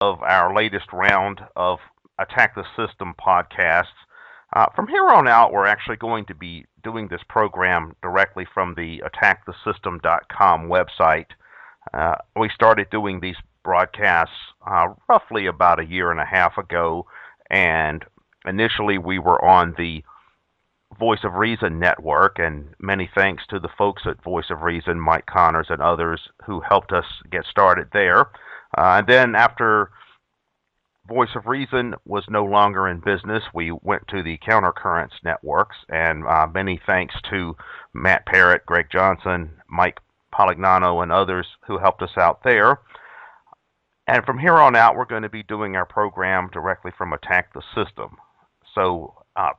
of our latest round of Attack the System podcasts. From here on out, we're actually going to be doing this program directly from the attackthesystem.com website. We started doing these broadcasts roughly about a year and a half ago, and initially we were on the Voice of Reason network, and many thanks to the folks at Voice of Reason, Mike Connors and others who helped us get started there. And then after Voice of Reason was no longer in business, we went to the Countercurrents networks, and many thanks to Matt Parrott, Greg Johnson, Mike Polignano, and others who helped us out there. And from here on out, we're going to be doing our program directly from Attack the System. So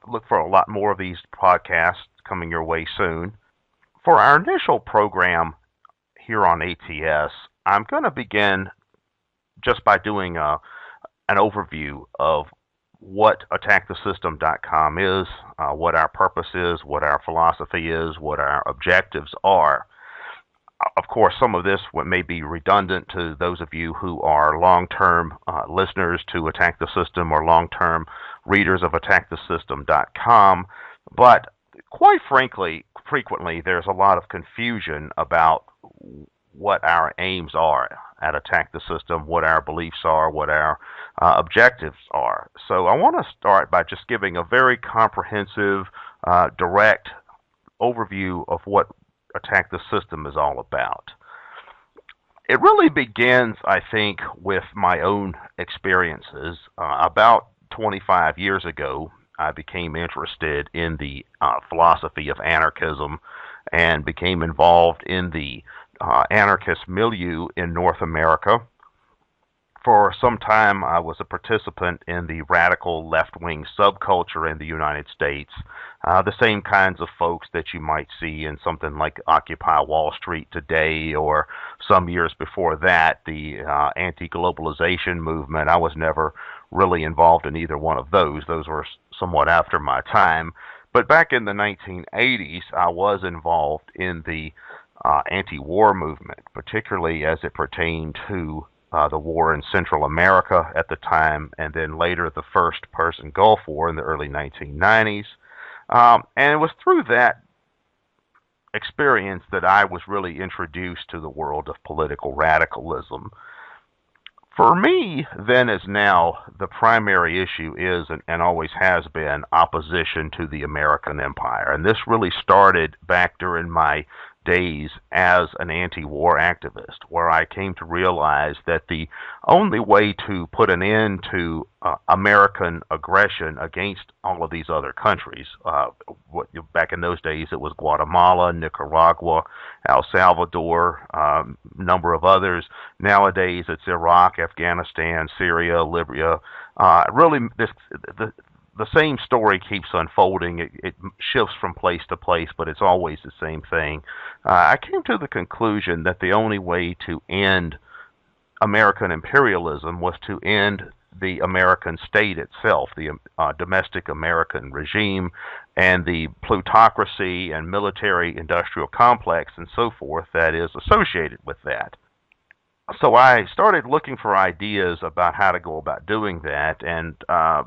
look for a lot more of these podcasts coming your way soon. For our initial program here on ATS, I'm going to begin just by doing an overview of what attackthesystem.com is, what our purpose is, what our philosophy is, what our objectives are. Of course, some of this may be redundant to those of you who are long-term listeners to Attack the System or long-term readers of attackthesystem.com, but quite frankly, frequently there's a lot of confusion about what our aims are at Attack the System, what our beliefs are, what our objectives are. So I want to start by just giving a very comprehensive, direct overview of what Attack the System is all about. It really begins, I think, with my own experiences. About 25 years ago, I became interested in the philosophy of anarchism and became involved in the anarchist milieu in North America. For some time, I was a participant in the radical left-wing subculture in the United States, the same kinds of folks that you might see in something like Occupy Wall Street today, or some years before that, the anti-globalization movement. I was never really involved in either one of those. Those were somewhat after my time. But back in the 1980s, I was involved in the anti-war movement, particularly as it pertained to the war in Central America at the time, and then later the first Persian Gulf War in the early 1990s. And it was through that experience that I was really introduced to the world of political radicalism. For me, then as now, the primary issue is, and always has been, opposition to the American empire. And this really started back during my days as an anti-war activist, where I came to realize that the only way to put an end to American aggression against all of these other countries, back in those days it was Guatemala, Nicaragua, El Salvador, number of others. Nowadays it's Iraq, Afghanistan, Syria, Libya. Really, the same story keeps unfolding. It shifts from place to place, but it's always the same thing. I came to the conclusion that the only way to end American imperialism was to end the American state itself, the domestic American regime, and the plutocracy and military-industrial complex and so forth that is associated with that. So I started looking for ideas about how to go about doing that, and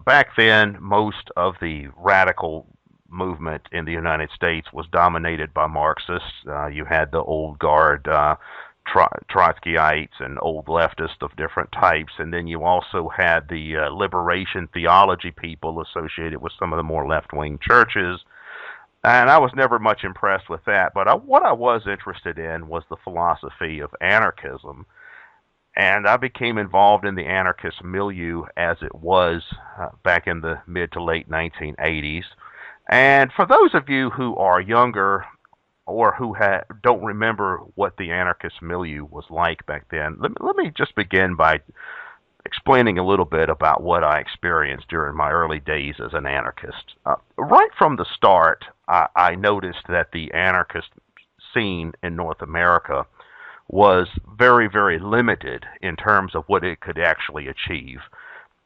back then most of the radical movement in the United States was dominated by Marxists. You had the old guard Trotskyites and old leftists of different types, and then you also had the liberation theology people associated with some of the more left-wing churches. And I was never much impressed with that, but what I was interested in was the philosophy of anarchism. And I became involved in the anarchist milieu as it was back in the mid to late 1980s. And for those of you who are younger or who don't remember what the anarchist milieu was like back then, let me just begin by explaining a little bit about what I experienced during my early days as an anarchist. Right from the start, I noticed that the anarchist scene in North America was very, very limited in terms of what it could actually achieve.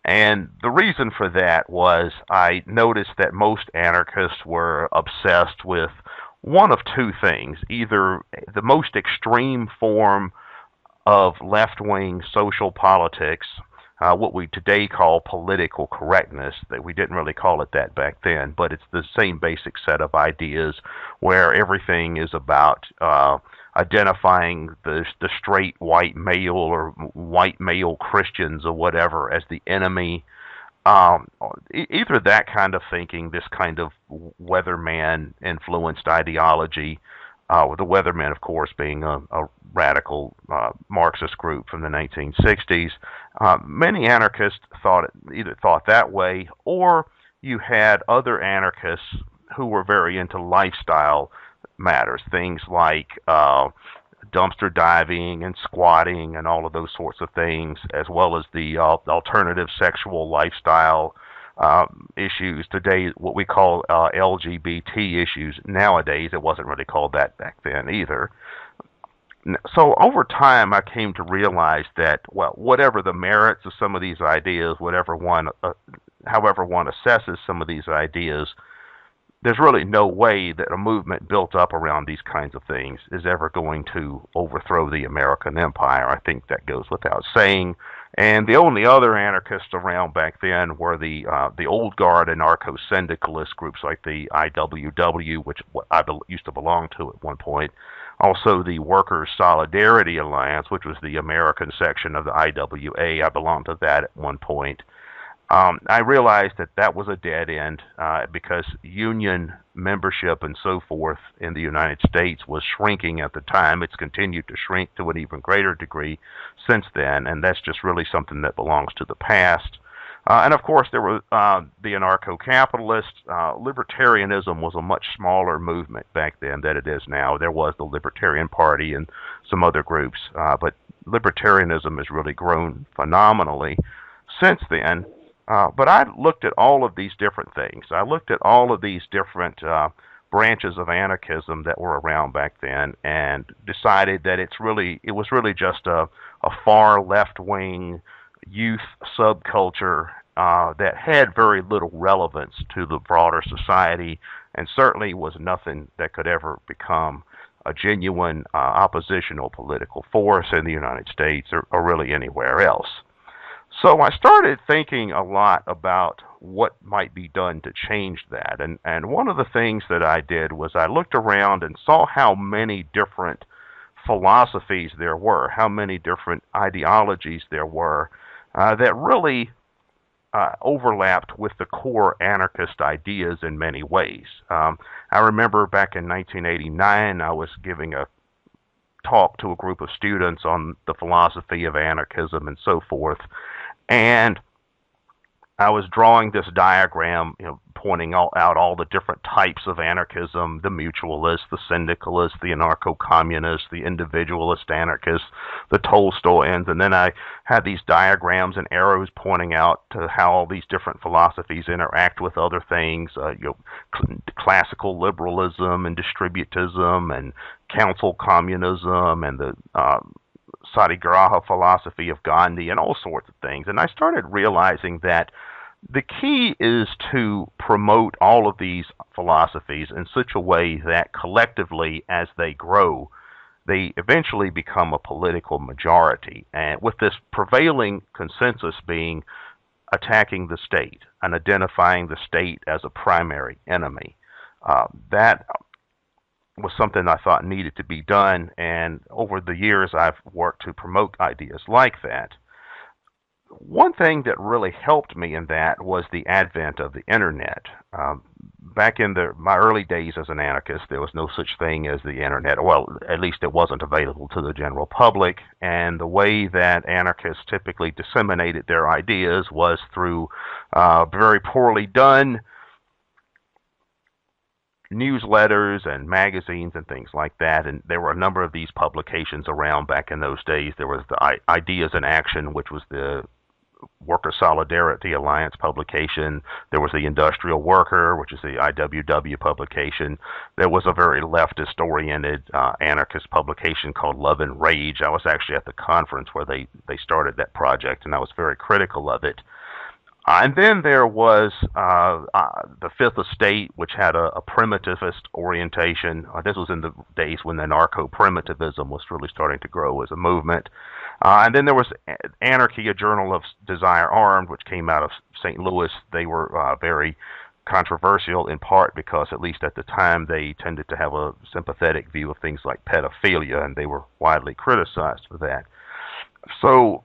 And the reason for that was I noticed that most anarchists were obsessed with one of two things: either the most extreme form of left-wing social politics, what we today call political correctness. That we didn't really call it that back then, but it's the same basic set of ideas where everything is about identifying the straight white male or white male Christians or whatever as the enemy. Either that kind of thinking, this kind of weatherman influenced ideology, with the weatherman, of course, being a radical Marxist group from the 1960s. Many anarchists either thought that way, or you had other anarchists who were very into lifestyle matters, things like dumpster diving and squatting and all of those sorts of things, as well as the alternative sexual lifestyle issues today, what we call LGBT issues nowadays. It wasn't really called that back then either. So over time, I came to realize that, well, whatever the merits of some of these ideas, however one assesses some of these ideas, there's really no way that a movement built up around these kinds of things is ever going to overthrow the American empire. I think that goes without saying. And the only other anarchists around back then were the old guard anarcho-syndicalist groups like the IWW, which I used to belong to at one point. Also the Workers' Solidarity Alliance, which was the American section of the IWA. I belonged to that at one point. I realized that that was a dead end because union membership and so forth in the United States was shrinking at the time. It's continued to shrink to an even greater degree since then, and that's just really something that belongs to the past. And of course, there were the anarcho-capitalists. Libertarianism was a much smaller movement back then than it is now. There was the Libertarian Party and some other groups, but libertarianism has really grown phenomenally since then. But I looked at all of these different things. I looked at all of these different branches of anarchism that were around back then, and decided that it was really just a far left-wing youth subculture that had very little relevance to the broader society, and certainly was nothing that could ever become a genuine oppositional political force in the United States or really anywhere else. So I started thinking a lot about what might be done to change that. And one of the things that I did was I looked around and saw how many different philosophies there were, how many different ideologies there were that really overlapped with the core anarchist ideas in many ways. I remember back in 1989, I was giving a talk to a group of students on the philosophy of anarchism and so forth. And I was drawing this diagram, pointing out all the different types of anarchism, the mutualist, the syndicalist, the anarcho-communist, the individualist anarchist, the Tolstoyans, and then I had these diagrams and arrows pointing out to how all these different philosophies interact with other things, classical liberalism and distributism and council communism and the Satyagraha philosophy of Gandhi and all sorts of things. And I started realizing that the key is to promote all of these philosophies in such a way that collectively, as they grow, they eventually become a political majority. And with this prevailing consensus being attacking the state and identifying the state as a primary enemy. That was something I thought needed to be done, and over the years I've worked to promote ideas like that. One thing that really helped me in that was the advent of the internet. Back in my early days as an anarchist, there was no such thing as the internet. Well, at least it wasn't available to the general public, and the way that anarchists typically disseminated their ideas was through very poorly done newsletters and magazines and things like that. And there were a number of these publications around back in those days. There was the Ideas in Action, which was the Workers' Solidarity Alliance publication. There was the Industrial Worker, which is the IWW publication. There was a very leftist-oriented anarchist publication called Love and Rage. I was actually at the conference where they started that project, and I was very critical of it. And then there was the Fifth Estate, which had a primitivist orientation. This was in the days when anarcho-primitivism was really starting to grow as a movement. And then there was Anarchy, a journal of Desire Armed, which came out of St. Louis. They were very controversial in part because, at least at the time, they tended to have a sympathetic view of things like pedophilia, and they were widely criticized for that. So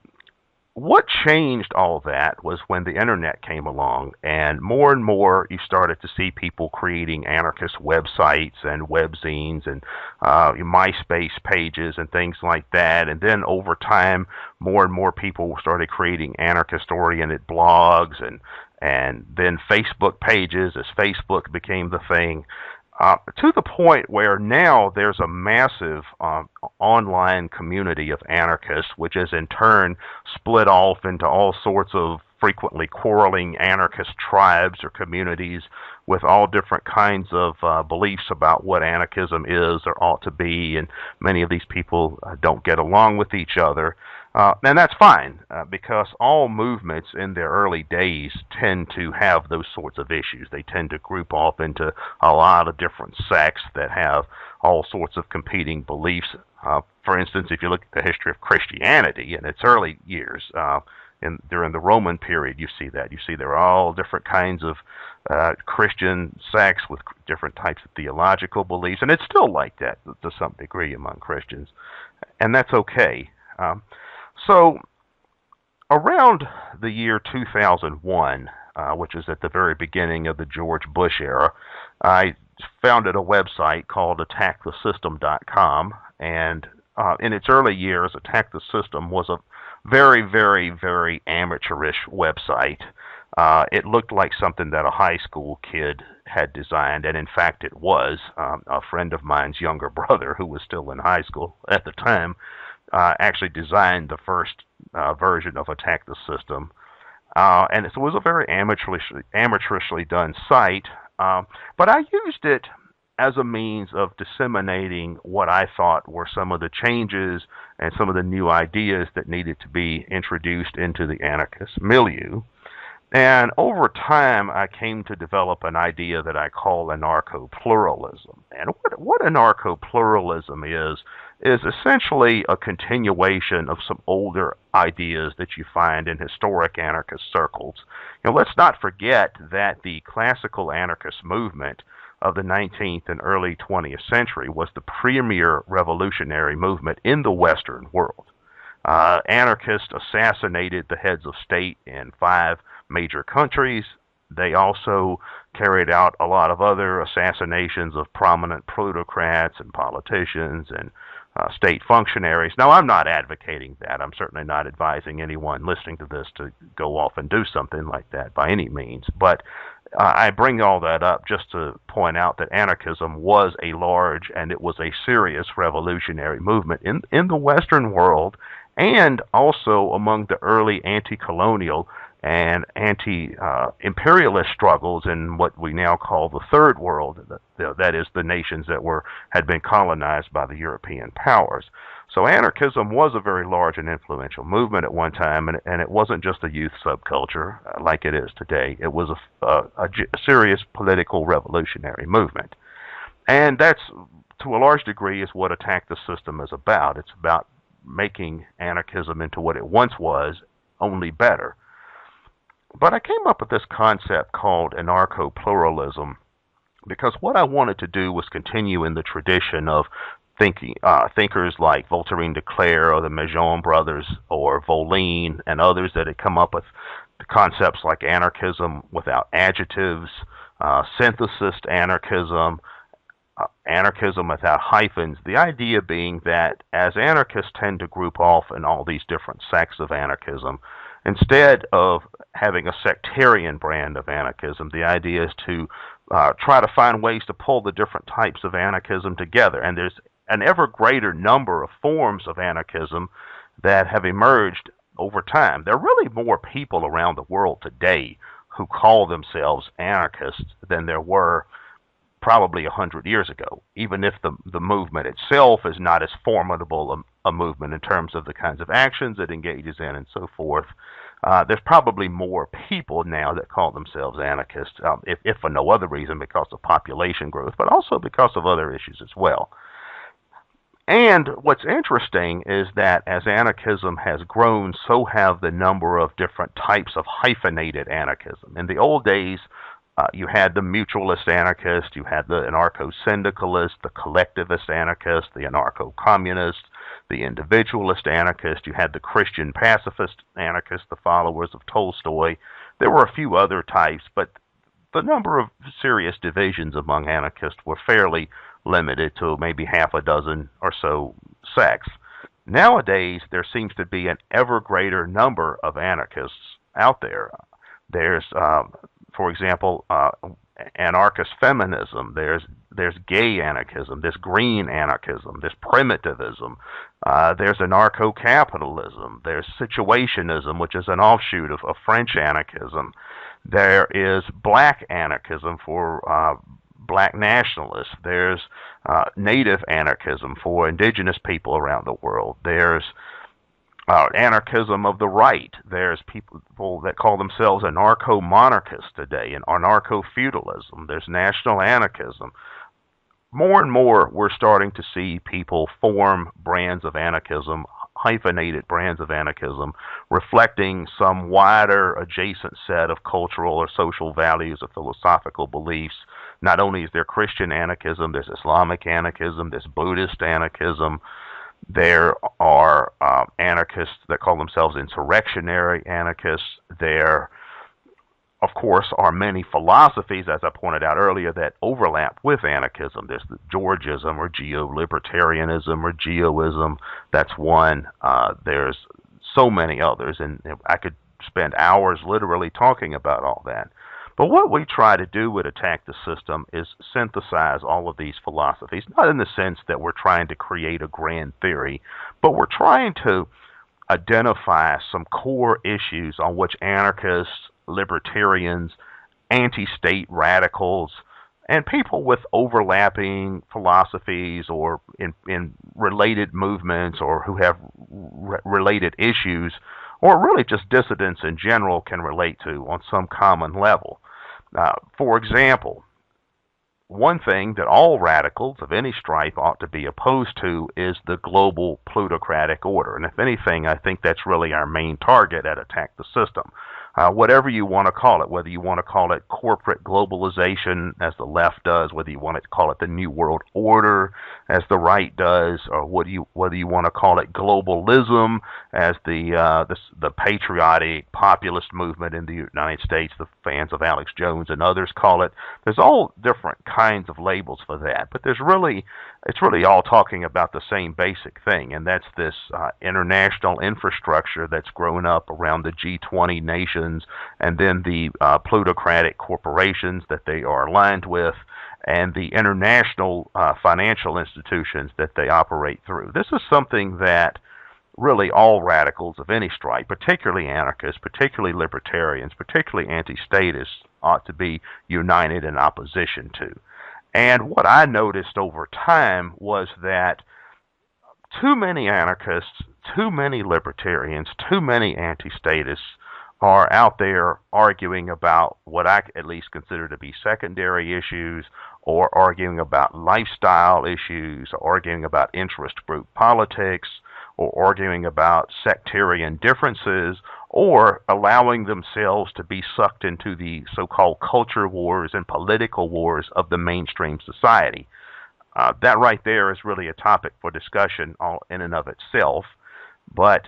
what changed all that was when the internet came along, and more you started to see people creating anarchist websites and webzines and MySpace pages and things like that. And then over time, more and more people started creating anarchist-oriented blogs and then Facebook pages as Facebook became the thing. To the point where now there's a massive online community of anarchists, which is in turn split off into all sorts of frequently quarreling anarchist tribes or communities with all different kinds of beliefs about what anarchism is or ought to be, and many of these people don't get along with each other. And that's fine, because all movements in their early days tend to have those sorts of issues. They tend to group off into a lot of different sects that have all sorts of competing beliefs. For instance, if you look at the history of Christianity in its early years, during the Roman period, you see that. You see there are all different kinds of Christian sects with different types of theological beliefs, and it's still like that to some degree among Christians, and that's okay. So around the year 2001, which is at the very beginning of the George Bush era, I founded a website called attackthesystem.com, and in its early years, Attack the System was a very, very, very amateurish website. It looked like something that a high school kid had designed, and in fact it was. A friend of mine's younger brother, who was still in high school at the time, actually designed the first version of Attack the System. And it was a very amateurishly done site, but I used it as a means of disseminating what I thought were some of the changes and some of the new ideas that needed to be introduced into the anarchist milieu. And over time, I came to develop an idea that I call Anarcho Pluralism. And what Anarcho Pluralism is essentially a continuation of some older ideas that you find in historic anarchist circles. Let's not forget that the classical anarchist movement of the 19th and early 20th century was the premier revolutionary movement in the Western world. Anarchists assassinated the heads of state in 5 major countries. They also carried out a lot of other assassinations of prominent plutocrats and politicians and state functionaries. Now, I'm not advocating that. I'm certainly not advising anyone listening to this to go off and do something like that by any means. But I bring all that up just to point out that anarchism was a large and it was a serious revolutionary movement in the Western world, and also among the early anti-colonial and anti-imperialist struggles in what we now call the Third World, that is, the nations that had been colonized by the European powers. So anarchism was a very large and influential movement at one time, and it wasn't just a youth subculture like it is today. It was a serious political revolutionary movement. And that's, to a large degree, is what Attack the System is about. It's about making anarchism into what it once was, only better. But I came up with this concept called Anarcho Pluralism because what I wanted to do was continue in the tradition of thinkers like Voltairine De Cleyre or the Magon brothers or Voline and others that had come up with concepts like anarchism without adjectives, synthesist anarchism, anarchism without hyphens, the idea being that as anarchists tend to group off in all these different sects of anarchism, instead of having a sectarian brand of anarchism, the idea is to try to find ways to pull the different types of anarchism together. And there's an ever greater number of forms of anarchism that have emerged over time. There are really more people around the world today who call themselves anarchists than there were probably 100 years ago, even if the movement itself is not as formidable a movement in terms of the kinds of actions it engages in and so forth. There's probably more people now that call themselves anarchists, if for no other reason because of population growth, but also because of other issues as well. And what's interesting is that as anarchism has grown, so have the number of different types of hyphenated anarchism. In the old days, you had the mutualist anarchist, you had the anarcho-syndicalist, the collectivist anarchist, the anarcho-communist, the individualist anarchist, you had the Christian pacifist anarchist, the followers of Tolstoy. There were a few other types, but the number of serious divisions among anarchists were fairly limited to maybe half a dozen or so sects. Nowadays, there seems to be an ever greater number of anarchists out there. There's, for example, anarchist feminism. There's gay anarchism. There's green anarchism. There's primitivism. There's anarcho-capitalism. There's situationism, which is an offshoot of French anarchism. There is black anarchism for black nationalists. There's native anarchism for indigenous people around the world. There's anarchism of the right. There's people that call themselves anarcho-monarchists today, and anarcho-feudalism. There's national anarchism. More and more, we're starting to see people form brands of anarchism, hyphenated brands of anarchism, reflecting some wider adjacent set of cultural or social values or philosophical beliefs. Not only is there Christian anarchism, there's Islamic anarchism, there's Buddhist anarchism. There are anarchists that call themselves insurrectionary anarchists. There, of course, are many philosophies, as I pointed out earlier, that overlap with anarchism. There's the Georgism or geo-libertarianism or geoism. That's one. There's so many others, and I could spend hours literally talking about all that. But what we try to do with Attack the System is synthesize all of these philosophies, not in the sense that we're trying to create a grand theory, but we're trying to identify some core issues on which anarchists, libertarians, anti-state radicals, and people with overlapping philosophies or in related movements or who have related issues, or really just dissidents in general, can relate to on some common level. For example, one thing that all radicals of any stripe ought to be opposed to is the global plutocratic order. And if anything, I think that's really our main target at Attack the System. Whatever you want to call it, whether you want to call it corporate globalization, as the left does, whether you want to call it the New World Order, as the right does, or whether you want to call it globalism, as the patriotic populist movement in the United States, the fans of Alex Jones and others call it. There's all different kinds of labels for that, but it's really all talking about the same basic thing, and that's this international infrastructure that's grown up around the G20 nations and then the plutocratic corporations that they are aligned with and the international financial institutions that they operate through. This is something that really all radicals of any stripe, particularly anarchists, particularly libertarians, particularly anti-statists, ought to be united in opposition to. And what I noticed over time was that too many anarchists, too many libertarians, too many anti-statists are out there arguing about what I at least consider to be secondary issues, or arguing about lifestyle issues, or arguing about interest group politics, or arguing about sectarian differences, or allowing themselves to be sucked into the so-called culture wars and political wars of the mainstream society. That right there is really a topic for discussion all in and of itself. But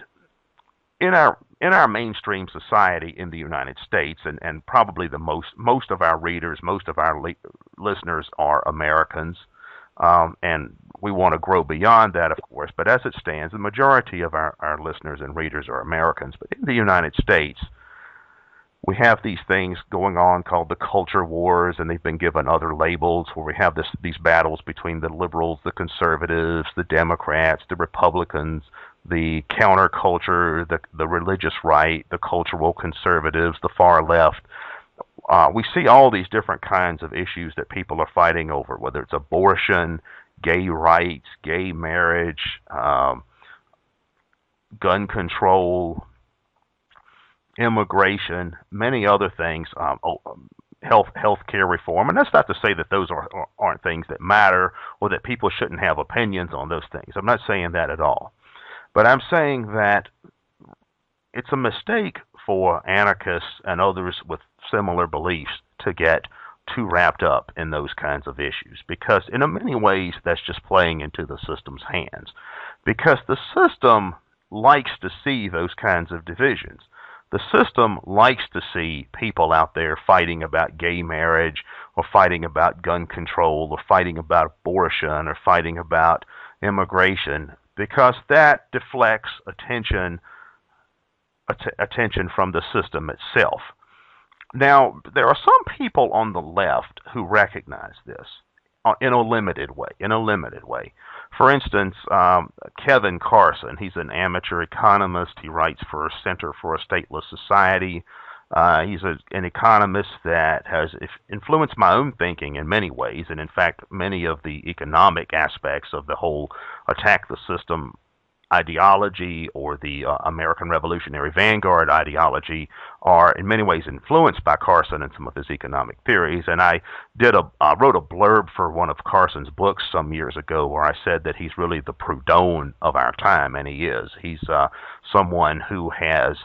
in our mainstream society in the United States, and probably the most of our readers, most of our listeners are Americans, and we want to grow beyond that, of course. But as it stands, the majority of our listeners and readers are Americans. But in the United States, we have these things going on called the culture wars, and they've been given other labels, where we have these battles between the liberals, the conservatives, the Democrats, the Republicans, the counterculture, the religious right, the cultural conservatives, the far left. We see all these different kinds of issues that people are fighting over, whether it's abortion, gay rights, gay marriage, gun control, immigration, many other things, healthcare reform, and that's not to say that those aren't things that matter or that people shouldn't have opinions on those things. I'm not saying that at all. But I'm saying that it's a mistake for anarchists and others with similar beliefs to get too wrapped up in those kinds of issues, because in many ways that's just playing into the system's hands, because the system likes to see those kinds of divisions. The system likes to see people out there fighting about gay marriage or fighting about gun control or fighting about abortion or fighting about immigration, because that deflects attention from the system itself. Now, there are some people on the left who recognize this in a limited way. For instance, Kevin Carson, he's an amateur economist. He writes for Center for a Stateless Society. He's an economist that has influenced my own thinking in many ways, and in fact, many of the economic aspects of the whole attack the system ideology or the American Revolutionary Vanguard ideology are in many ways influenced by Carson and some of his economic theories. And I wrote a blurb for one of Carson's books some years ago where I said that he's really the Proudhon of our time, and he is. He's someone who has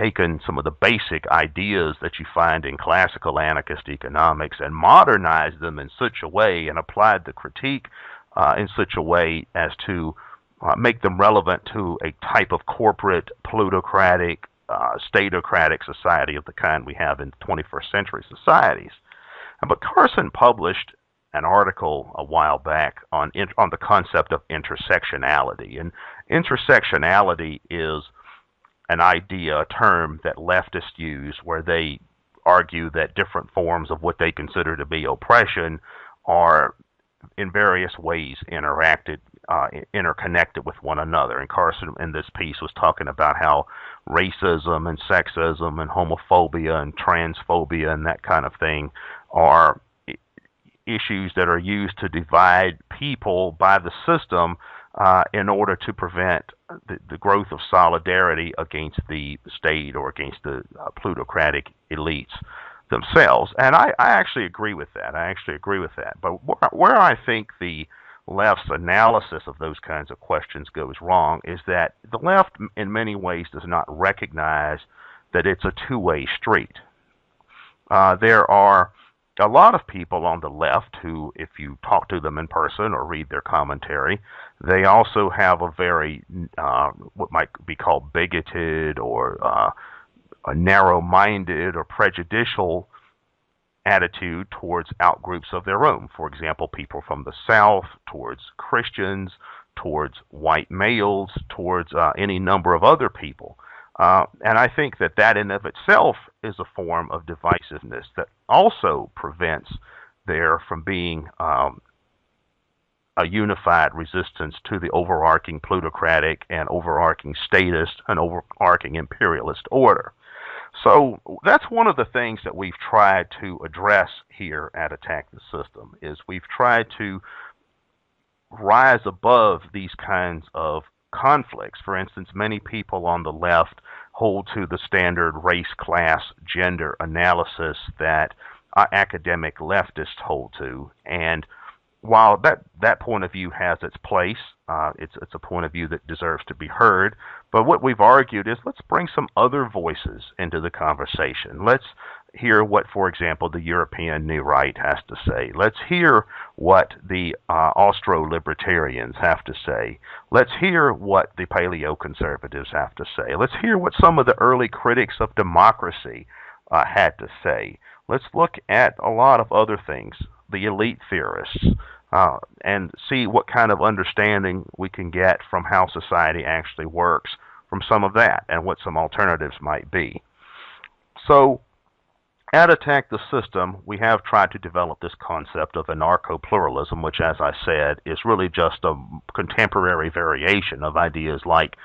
taken some of the basic ideas that you find in classical anarchist economics and modernized them in such a way and applied the critique in such a way as to make them relevant to a type of corporate, plutocratic, statocratic society of the kind we have in 21st century societies. But Carson published an article a while back on the concept of intersectionality. And intersectionality is an idea, a term that leftists use where they argue that different forms of what they consider to be oppression are in various ways interconnected with one another. And Carson in this piece was talking about how racism and sexism and homophobia and transphobia and that kind of thing are issues that are used to divide people by the system in order to prevent the growth of solidarity against the state or against the plutocratic elites themselves. And I actually agree with that. But where I think the left's analysis of those kinds of questions goes wrong is that the left in many ways does not recognize that it's a two-way street. There are a lot of people on the left who, if you talk to them in person or read their commentary, they also have a very, what might be called bigoted or a narrow-minded or prejudicial attitude towards outgroups of their own. For example, people from the South, towards Christians, towards white males, towards any number of other people. And I think that that in of itself is a form of divisiveness that also prevents there from being a unified resistance to the overarching plutocratic and overarching statist and overarching imperialist order. So that's one of the things that we've tried to address here at Attack the System, is we've tried to rise above these kinds of conflicts. For instance, many people on the left hold to the standard race, class, gender analysis that academic leftists hold to. And while that point of view has its place, it's a point of view that deserves to be heard. But what we've argued is let's bring some other voices into the conversation. Let's hear what, for example, the European New Right has to say. Let's hear what the Austro-libertarians have to say. Let's hear what the paleo-conservatives have to say. Let's hear what some of the early critics of democracy had to say. Let's look at a lot of other things, the elite theorists, and see what kind of understanding we can get from how society actually works from some of that and what some alternatives might be. So at Attack the System, we have tried to develop this concept of anarcho pluralism, which, as I said, is really just a contemporary variation of ideas like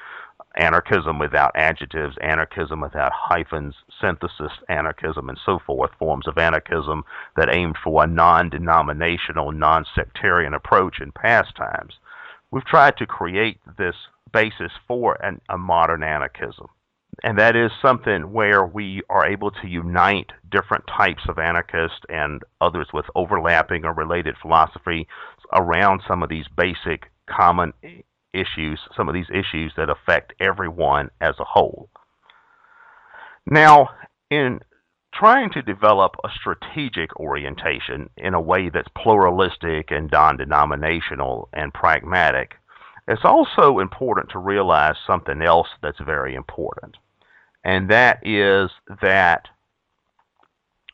anarchism without adjectives, anarchism without hyphens, synthesist anarchism, and so forth, forms of anarchism that aimed for a non-denominational, non-sectarian approach in past times. We've tried to create this basis for a modern anarchism. And that is something where we are able to unite different types of anarchists and others with overlapping or related philosophy around some of these basic common issues, some of these issues that affect everyone as a whole. Now, in trying to develop a strategic orientation in a way that's pluralistic and non-denominational and pragmatic, it's also important to realize something else that's very important. And that is that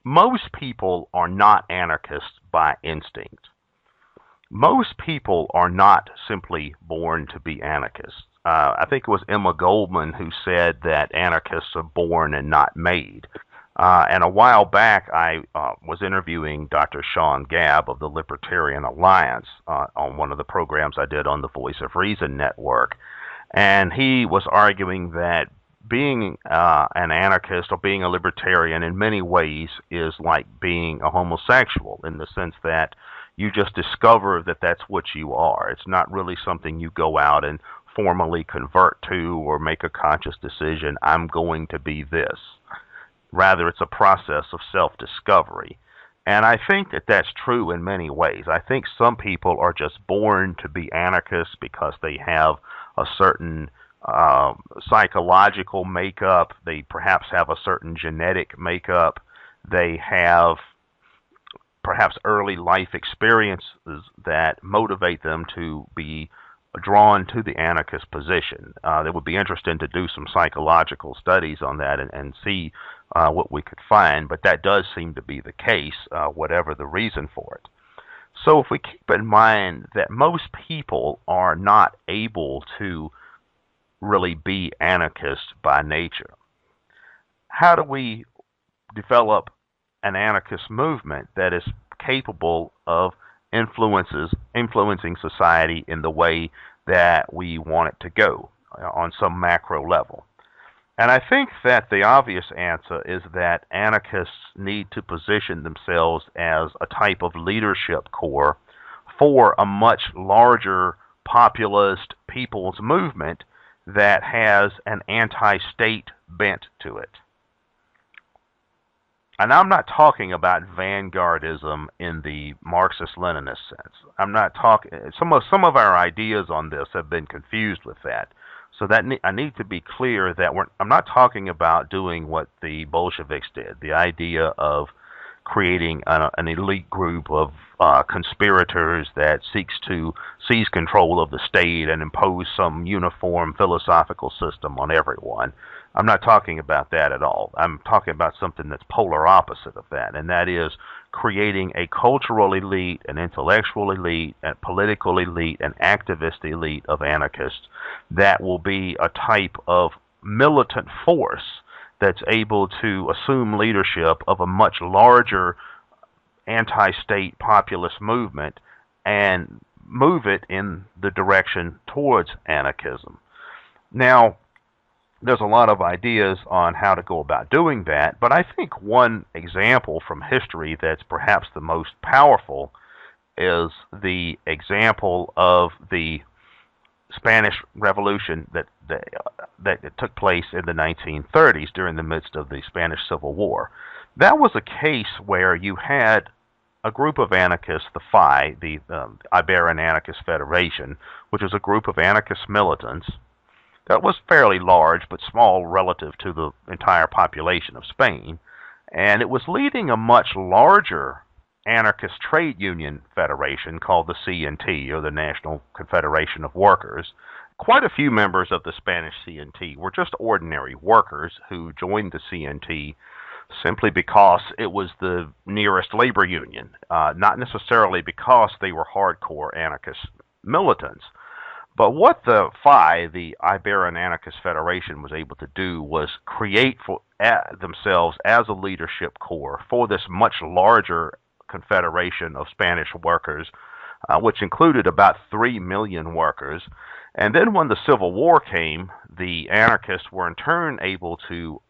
most people are not anarchists by instinct. Most people are not simply born to be anarchists. I think it was Emma Goldman who said that anarchists are born and not made. And a while back, I was interviewing Dr. Sean Gabb of the Libertarian Alliance on one of the programs I did on the Voice of Reason network. And he was arguing that being an anarchist or being a libertarian in many ways is like being a homosexual, in the sense that you just discover that that's what you are. It's not really something you go out and formally convert to or make a conscious decision, I'm going to be this. Rather, it's a process of self-discovery. And I think that that's true in many ways. I think some people are just born to be anarchists because they have a certain psychological makeup. They perhaps have a certain genetic makeup. They have perhaps early life experiences that motivate them to be drawn to the anarchist position. It would be interesting to do some psychological studies on that and see what we could find, but that does seem to be the case, whatever the reason for it. So if we keep in mind that most people are not able to really be anarchists by nature, how do we develop an anarchist movement that is capable of influencing society in the way that we want it to go on some macro level? And I think that the obvious answer is that anarchists need to position themselves as a type of leadership corps for a much larger populist people's movement that has an anti-state bent to it. And I'm not talking about vanguardism in the Marxist-Leninist sense. I'm not talking. Some of our ideas on this have been confused with that. So that I need to be clear that I'm not talking about doing what the Bolsheviks did. The idea of creating an elite group of conspirators that seeks to seize control of the state and impose some uniform philosophical system on everyone. I'm not talking about that at all. I'm talking about something that's polar opposite of that, and that is creating a cultural elite, an intellectual elite, a political elite, an activist elite of anarchists that will be a type of militant force that's able to assume leadership of a much larger anti-state populist movement and move it in the direction towards anarchism. Now, there's a lot of ideas on how to go about doing that, but I think one example from history that's perhaps the most powerful is the example of the Spanish Revolution that took place in the 1930s during the midst of the Spanish Civil War. That was a case where you had a group of anarchists, the FI, the Iberian Anarchist Federation, which is a group of anarchist militants that was fairly large but small relative to the entire population of Spain, and it was leading a much larger anarchist trade union federation called the CNT, or the National Confederation of Workers. Quite a few members of the Spanish CNT were just ordinary workers who joined the CNT simply because it was the nearest labor union, not necessarily because they were hardcore anarchist militants. But what the FI, the Iberian Anarchist Federation, was able to do was create for themselves as a leadership corps for this much larger confederation of Spanish workers, which included about 3 million workers. And then when the Civil War came, the anarchists were in turn able to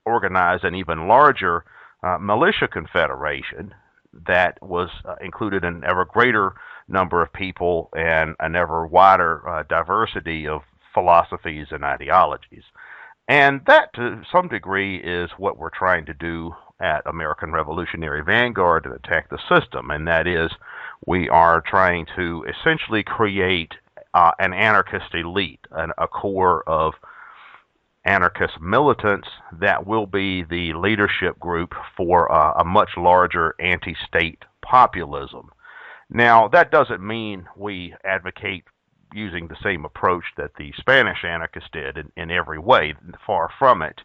organize an even larger militia confederation that was included an ever greater number of people and an ever wider diversity of philosophies and ideologies. And that, to some degree, is what we're trying to do at American Revolutionary Vanguard to attack the system. And that is, we are trying to essentially create an anarchist elite, a core of anarchist militants that will be the leadership group for a much larger anti-state populism. Now, that doesn't mean we advocate using the same approach that the Spanish anarchists did in every way. Far from it.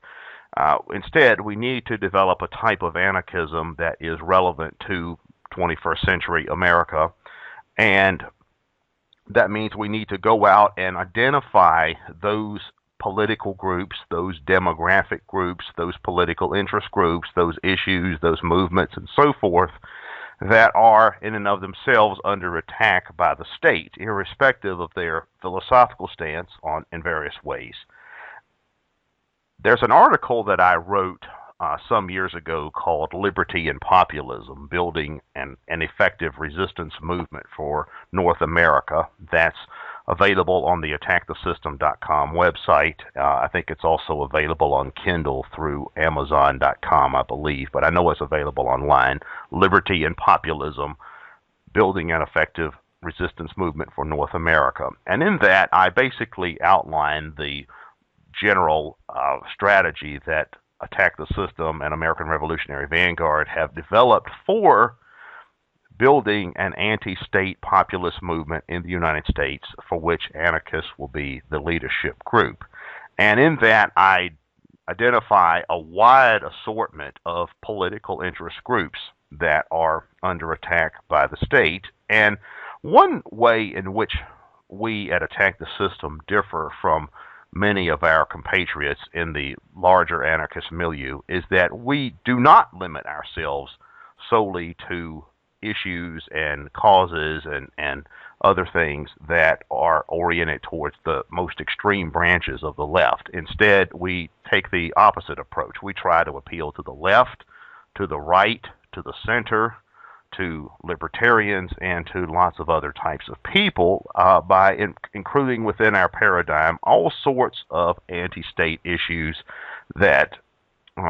Instead, we need to develop a type of anarchism that is relevant to 21st century America, and that means we need to go out and identify those political groups, those demographic groups, those political interest groups, those issues, those movements, and so forth, that are in and of themselves under attack by the state, irrespective of their philosophical stance in various ways. There's an article that I wrote some years ago called Liberty and Populism, Building an Effective Resistance Movement for North America. That's available on the attackthesystem.com website. I think it's also available on Kindle through Amazon.com, I believe, but I know it's available online. Liberty and Populism, Building an Effective Resistance Movement for North America. And in that, I basically outlined the general strategy that Attack the System and American Revolutionary Vanguard have developed for building an anti-state populist movement in the United States, for which anarchists will be the leadership group. And in that, I identify a wide assortment of political interest groups that are under attack by the state. And one way in which we at Attack the System differ from many of our compatriots in the larger anarchist milieu is that we do not limit ourselves solely to issues and causes and other things that are oriented towards the most extreme branches of the left. Instead, we take the opposite approach. We try to appeal to the left, to the right, to the center, to libertarians, and to lots of other types of people by including within our paradigm all sorts of anti-state issues that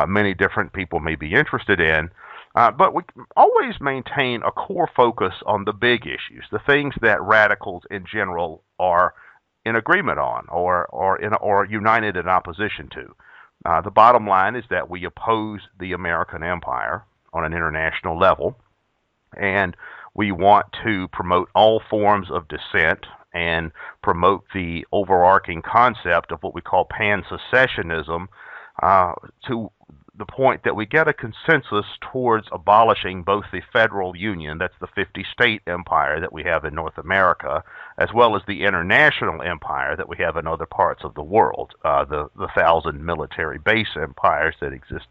many different people may be interested in. But we always maintain a core focus on the big issues, the things that radicals in general are in agreement on or united in opposition to. The bottom line is that we oppose the American empire on an international level, and we want to promote all forms of dissent and promote the overarching concept of what we call pan-secessionism to the point that we get a consensus towards abolishing both the federal union, that's the 50-state empire that we have in North America, as well as the international empire that we have in other parts of the world, the 1,000 military base empires that exist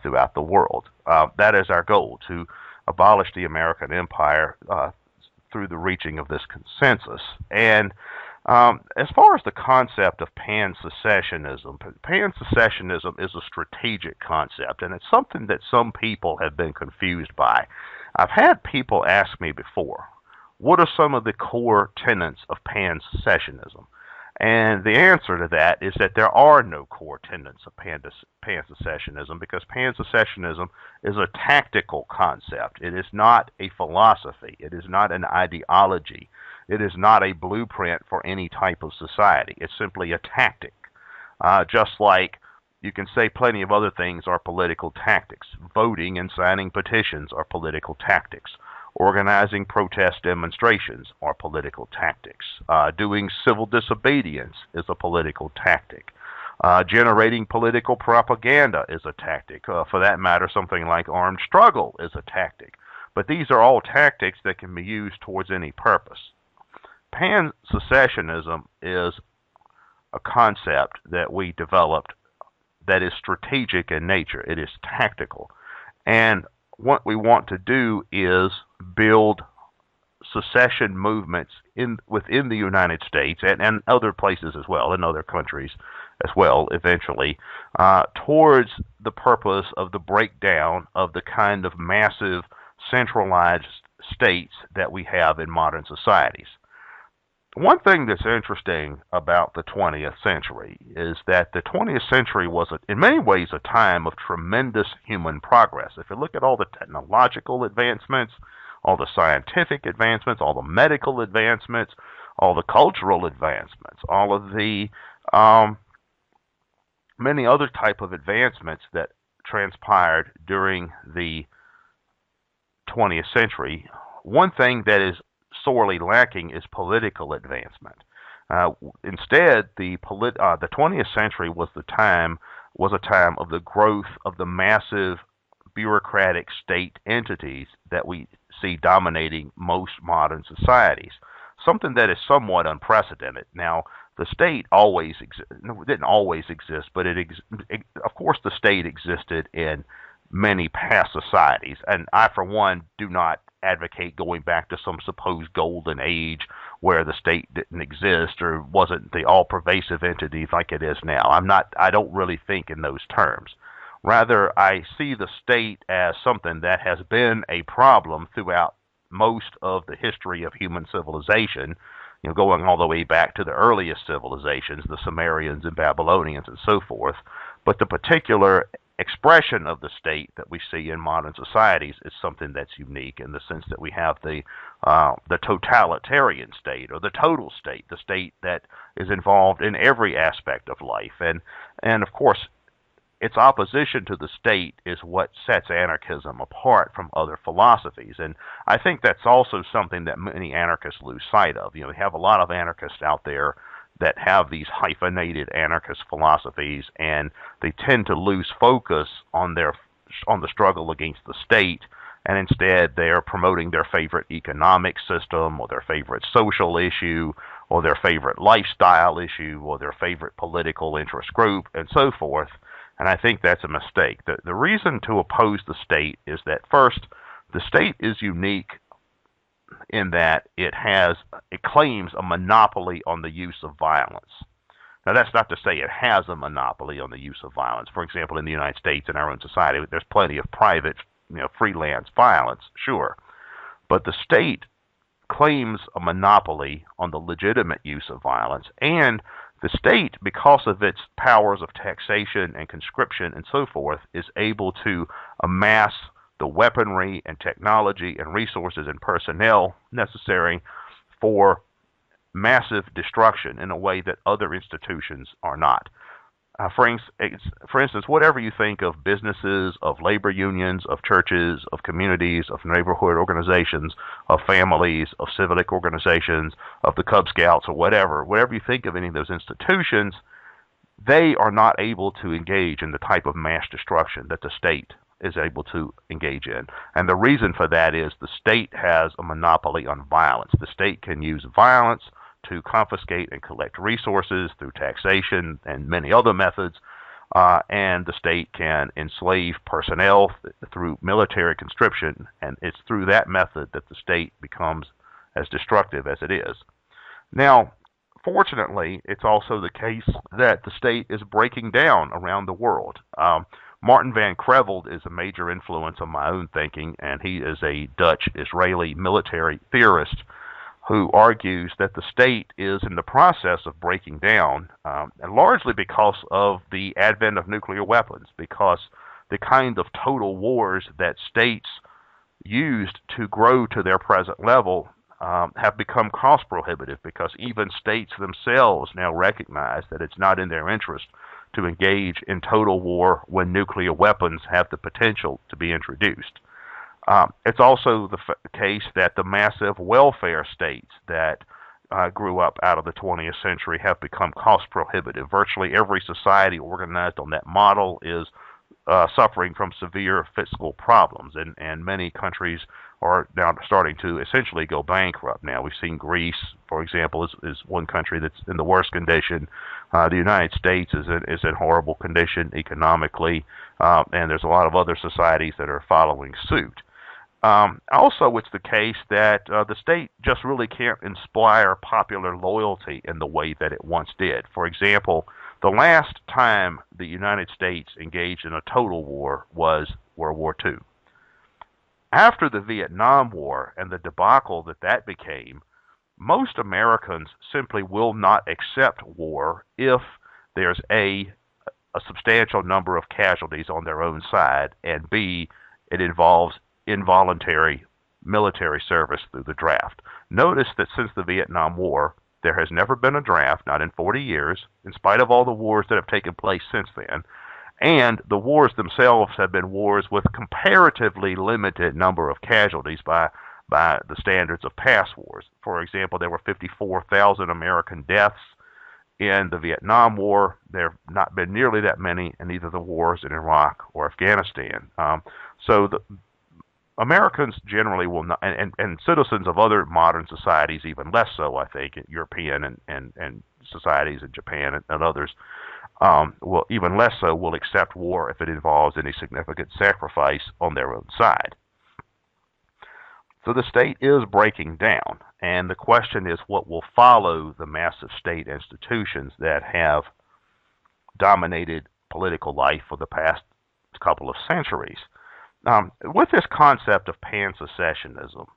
throughout the world. That is our goal, to abolish the American empire through the reaching of this consensus. And as far as the concept of pan-secessionism is a strategic concept, and it's something that some people have been confused by. I've had people ask me before, what are some of the core tenets of pan-secessionism? And the answer to that is that there are no core tenets of pan-secessionism, because pan-secessionism is a tactical concept. It is not a philosophy. It is not an ideology. It is not a blueprint for any type of society. It's simply a tactic. Just like you can say plenty of other things are political tactics. Voting and signing petitions are political tactics. Organizing protest demonstrations are political tactics. Doing civil disobedience is a political tactic. Generating political propaganda is a tactic. For that matter, something like armed struggle is a tactic. But these are all tactics that can be used towards any purpose. Pan-secessionism is a concept that we developed that is strategic in nature. It is tactical. And what we want to do is build secession movements within the United States and other places as well, in other countries as well, eventually, towards the purpose of the breakdown of the kind of massive centralized states that we have in modern societies. One thing that's interesting about the 20th century is that the 20th century was, in many ways, a time of tremendous human progress. If you look at all the technological advancements, all the scientific advancements, all the medical advancements, all the cultural advancements, all of the um, many other type of advancements that transpired during the 20th century, one thing that is sorely lacking is political advancement. Instead, the 20th century was a time of the growth of the massive bureaucratic state entities that we see dominating most modern societies. Something that is somewhat unprecedented. Now, the state didn't always exist, but of course, the state existed in many past societies. And I, for one, do not advocate going back to some supposed golden age where the state didn't exist or wasn't the all-pervasive entity like it is now. I don't really think in those terms. Rather, I see the state as something that has been a problem throughout most of the history of human civilization, going all the way back to the earliest civilizations, the Sumerians and Babylonians and so forth. But the particular expression of the state that we see in modern societies is something that's unique in the sense that we have the totalitarian state or the total state, the state that is involved in every aspect of life, and of course its opposition to the state is what sets anarchism apart from other philosophies. And I think that's also something that many anarchists lose sight of. We have a lot of anarchists out there that have these hyphenated anarchist philosophies, and they tend to lose focus on the struggle against the state, and instead they're promoting their favorite economic system or their favorite social issue or their favorite lifestyle issue or their favorite political interest group and so forth. And I think that's a mistake. The reason to oppose the state is that, first, the state is unique in that it claims a monopoly on the use of violence. Now, that's not to say it has a monopoly on the use of violence. For example, in the United States, in our own society, there's plenty of private, freelance violence, sure. But the state claims a monopoly on the legitimate use of violence, and the state, because of its powers of taxation and conscription and so forth, is able to amass the weaponry and technology and resources and personnel necessary for massive destruction in a way that other institutions are not. For instance, whatever you think of businesses, of labor unions, of churches, of communities, of neighborhood organizations, of families, of civic organizations, of the Cub Scouts, or whatever you think of any of those institutions, they are not able to engage in the type of mass destruction that the state is able to engage in. And the reason for that is the state has a monopoly on violence. The state can use violence to confiscate and collect resources through taxation and many other methods, and the state can enslave personnel through military conscription, and it's through that method that the state becomes as destructive as it is. Now, fortunately, it's also the case that the state is breaking down around the world. Martin van Crevel is a major influence on my own thinking, and he is a Dutch-Israeli military theorist who argues that the state is in the process of breaking down, and largely because of the advent of nuclear weapons, because the kind of total wars that states used to grow to their present level have become cost prohibitive, because even states themselves now recognize that it's not in their interest to engage in total war when nuclear weapons have the potential to be introduced. It's also the case that the massive welfare states that grew up out of the 20th century have become cost prohibitive. Virtually every society organized on that model is suffering from severe fiscal problems, and many countries are now starting to essentially go bankrupt now. We've seen Greece, for example, is one country that's in the worst condition. The United States is in horrible condition economically, and there's a lot of other societies that are following suit. Also, it's the case that the state just really can't inspire popular loyalty in the way that it once did. For example, the last time the United States engaged in a total war was World War II. After the Vietnam War and the debacle that became, most Americans simply will not accept war if there's a substantial number of casualties on their own side, and B, it involves involuntary military service through the draft. Notice that since the Vietnam War, there has never been a draft, not in 40 years, in spite of all the wars that have taken place since then. And the wars themselves have been wars with comparatively limited number of casualties by the standards of past wars. For example, there were 54,000 American deaths in the Vietnam War. There have not been nearly that many in either the wars in Iraq or Afghanistan. So the Americans generally will not, and citizens of other modern societies even less so, I think, European and societies in Japan and others, will even less so will accept war if it involves any significant sacrifice on their own side. So the state is breaking down, and the question is what will follow the massive state institutions that have dominated political life for the past couple of centuries. With this concept of pan-secessionism,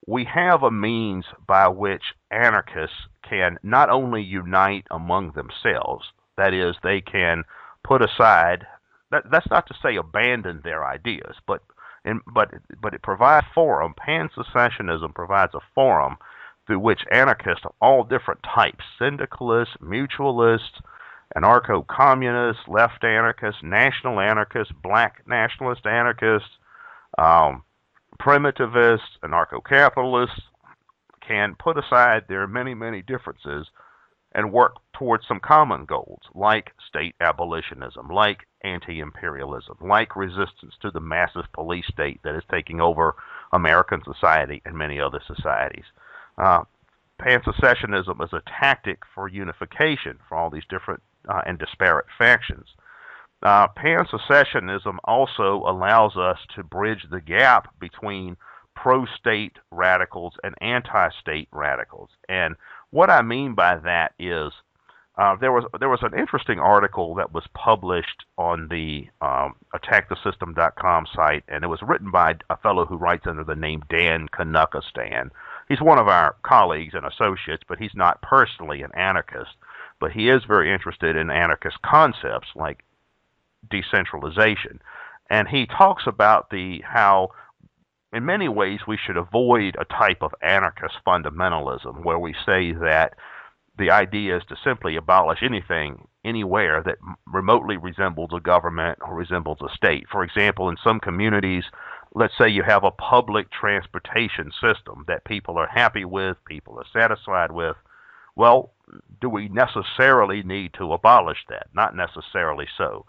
we have a means by which anarchists can not only unite among themselves, that is, they can put aside, that's not to say abandon their ideas, but it provides forum. Pan-secessionism provides a forum through which anarchists of all different types, syndicalists, mutualists, anarcho-communists, left anarchists, national anarchists, black nationalist anarchists, primitivists, anarcho-capitalists, can put aside their many, many differences and work towards some common goals, like state abolitionism, like anti-imperialism, like resistance to the massive police state that is taking over American society and many other societies. Pan-secessionism is a tactic for unification for all these different and disparate factions. Pan-secessionism also allows us to bridge the gap between pro-state radicals and anti-state radicals. And what I mean by that is there was an interesting article that was published on the attackthesystem.com site, and it was written by a fellow who writes under the name Dan Kanukistan. He's one of our colleagues and associates, but he's not personally an anarchist. But he is very interested in anarchist concepts like decentralization. And he talks about how in many ways we should avoid a type of anarchist fundamentalism where we say that the idea is to simply abolish anything, anywhere that remotely resembles a government or resembles a state. For example, in some communities, let's say you have a public transportation system that people are happy with, people are satisfied with. Well, do we necessarily need to abolish that? Not necessarily so.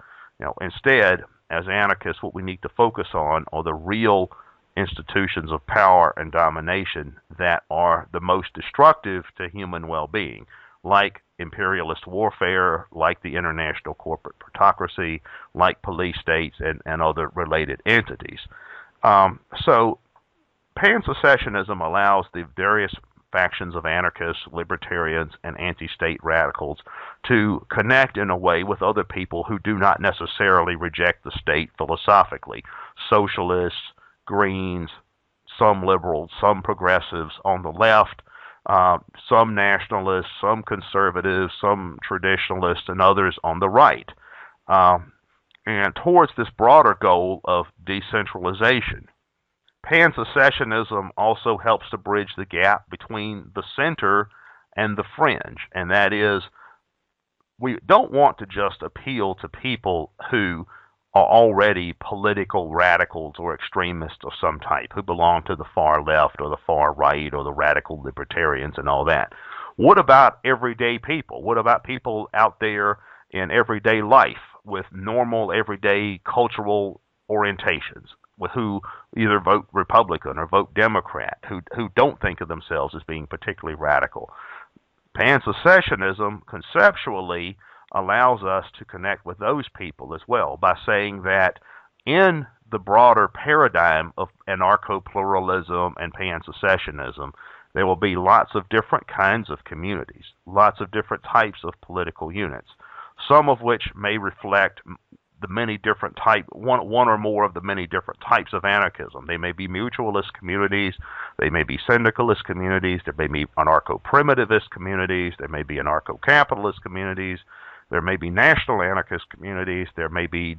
Instead, as anarchists, what we need to focus on are the real institutions of power and domination that are the most destructive to human well-being, like imperialist warfare, like the international corporate plutocracy, like police states, and other related entities. So pan-secessionism allows the various factions of anarchists, libertarians, and anti-state radicals to connect in a way with other people who do not necessarily reject the state philosophically. Socialists, Greens, some liberals, some progressives on the left, some nationalists, some conservatives, some traditionalists, and others on the right. And towards this broader goal of decentralization. Pan-secessionism also helps to bridge the gap between the center and the fringe, and that is, we don't want to just appeal to people who are already political radicals or extremists of some type, who belong to the far left or the far right or the radical libertarians and all that. What about everyday people? What about people out there in everyday life with normal, everyday cultural orientations, who either vote Republican or vote Democrat, who don't think of themselves as being particularly radical? Pan-secessionism conceptually allows us to connect with those people as well by saying that in the broader paradigm of anarcho pluralism and pan-secessionism, there will be lots of different kinds of communities, lots of different types of political units, some of which may reflect the many different one or more of the many different types of anarchism. They may be mutualist communities, they may be syndicalist communities, there may be anarcho-primitivist communities, there may be anarcho-capitalist communities, there may be national anarchist communities, there may be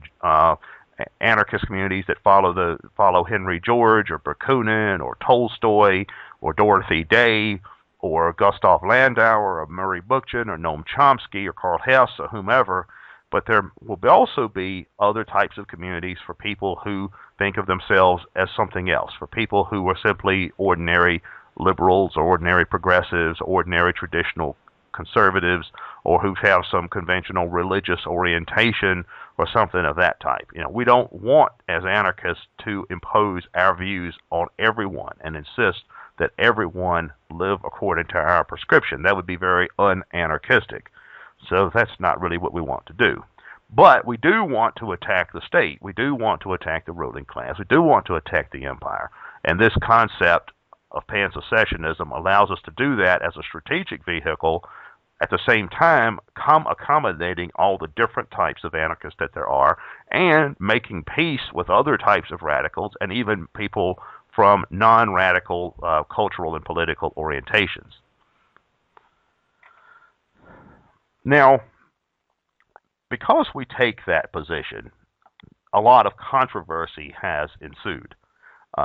anarchist communities that follow Henry George or Bakunin or Tolstoy or Dorothy Day or Gustav Landauer or Murray Bookchin or Noam Chomsky or Karl Hess or whomever, but there will also be other types of communities for people who think of themselves as something else, for people who are simply ordinary liberals or ordinary progressives, ordinary traditional conservatives, or who have some conventional religious orientation or something of that type. We don't want, as anarchists, to impose our views on everyone and insist that everyone live according to our prescription. That would be very un-anarchistic. So that's not really what we want to do. But we do want to attack the state. We do want to attack the ruling class. We do want to attack the empire. And this concept of pan-secessionism allows us to do that as a strategic vehicle, at the same time accommodating all the different types of anarchists that there are, and making peace with other types of radicals and even people from non-radical cultural and political orientations. Now, because we take that position, a lot of controversy has ensued.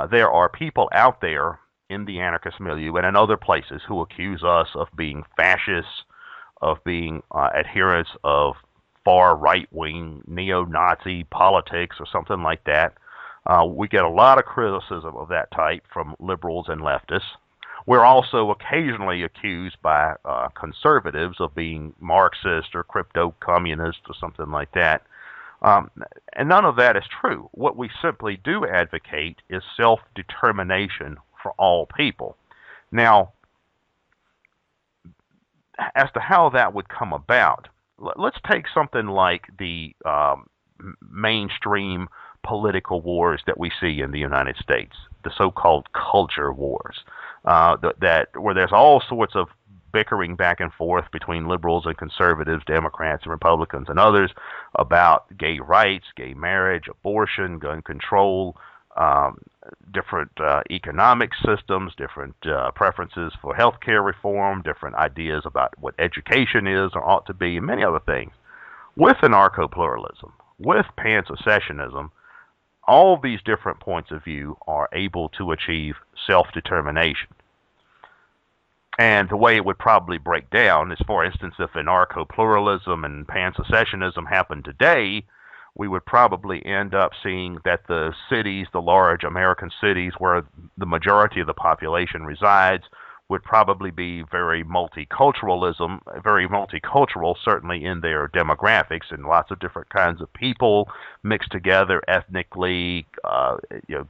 There are people out there in the anarchist milieu and in other places who accuse us of being fascists, of being adherents of far right-wing neo-Nazi politics or something like that. We get a lot of criticism of that type from liberals and leftists. We're also occasionally accused by conservatives of being Marxist or crypto-communist or something like that. And none of that is true. What we simply do advocate is self-determination for all people. Now, as to how that would come about, let's take something like the mainstream political wars that we see in the United States, the so-called culture wars, where there's all sorts of bickering back and forth between liberals and conservatives, Democrats and Republicans and others about gay rights, gay marriage, abortion, gun control, different economic systems, different preferences for healthcare reform, different ideas about what education is or ought to be, and many other things. With anarcho pluralism, with pan-secessionism, all of these different points of view are able to achieve self-determination. And the way it would probably break down is, for instance, if anarcho pluralism and pan-secessionism happened today, we would probably end up seeing that the cities, the large American cities where the majority of the population resides, would probably be very multicultural, certainly in their demographics, and lots of different kinds of people mixed together ethnically,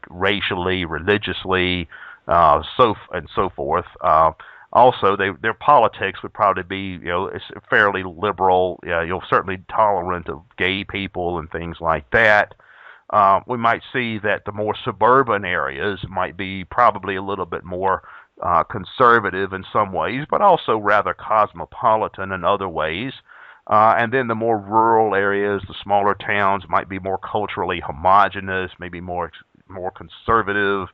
racially, religiously, so forth. Also, their politics would probably be, fairly liberal, certainly tolerant of gay people and things like that. We might see that the more suburban areas might be probably a little bit more conservative in some ways, but also rather cosmopolitan in other ways. And then the more rural areas, the smaller towns, might be more culturally homogenous, maybe more conservative.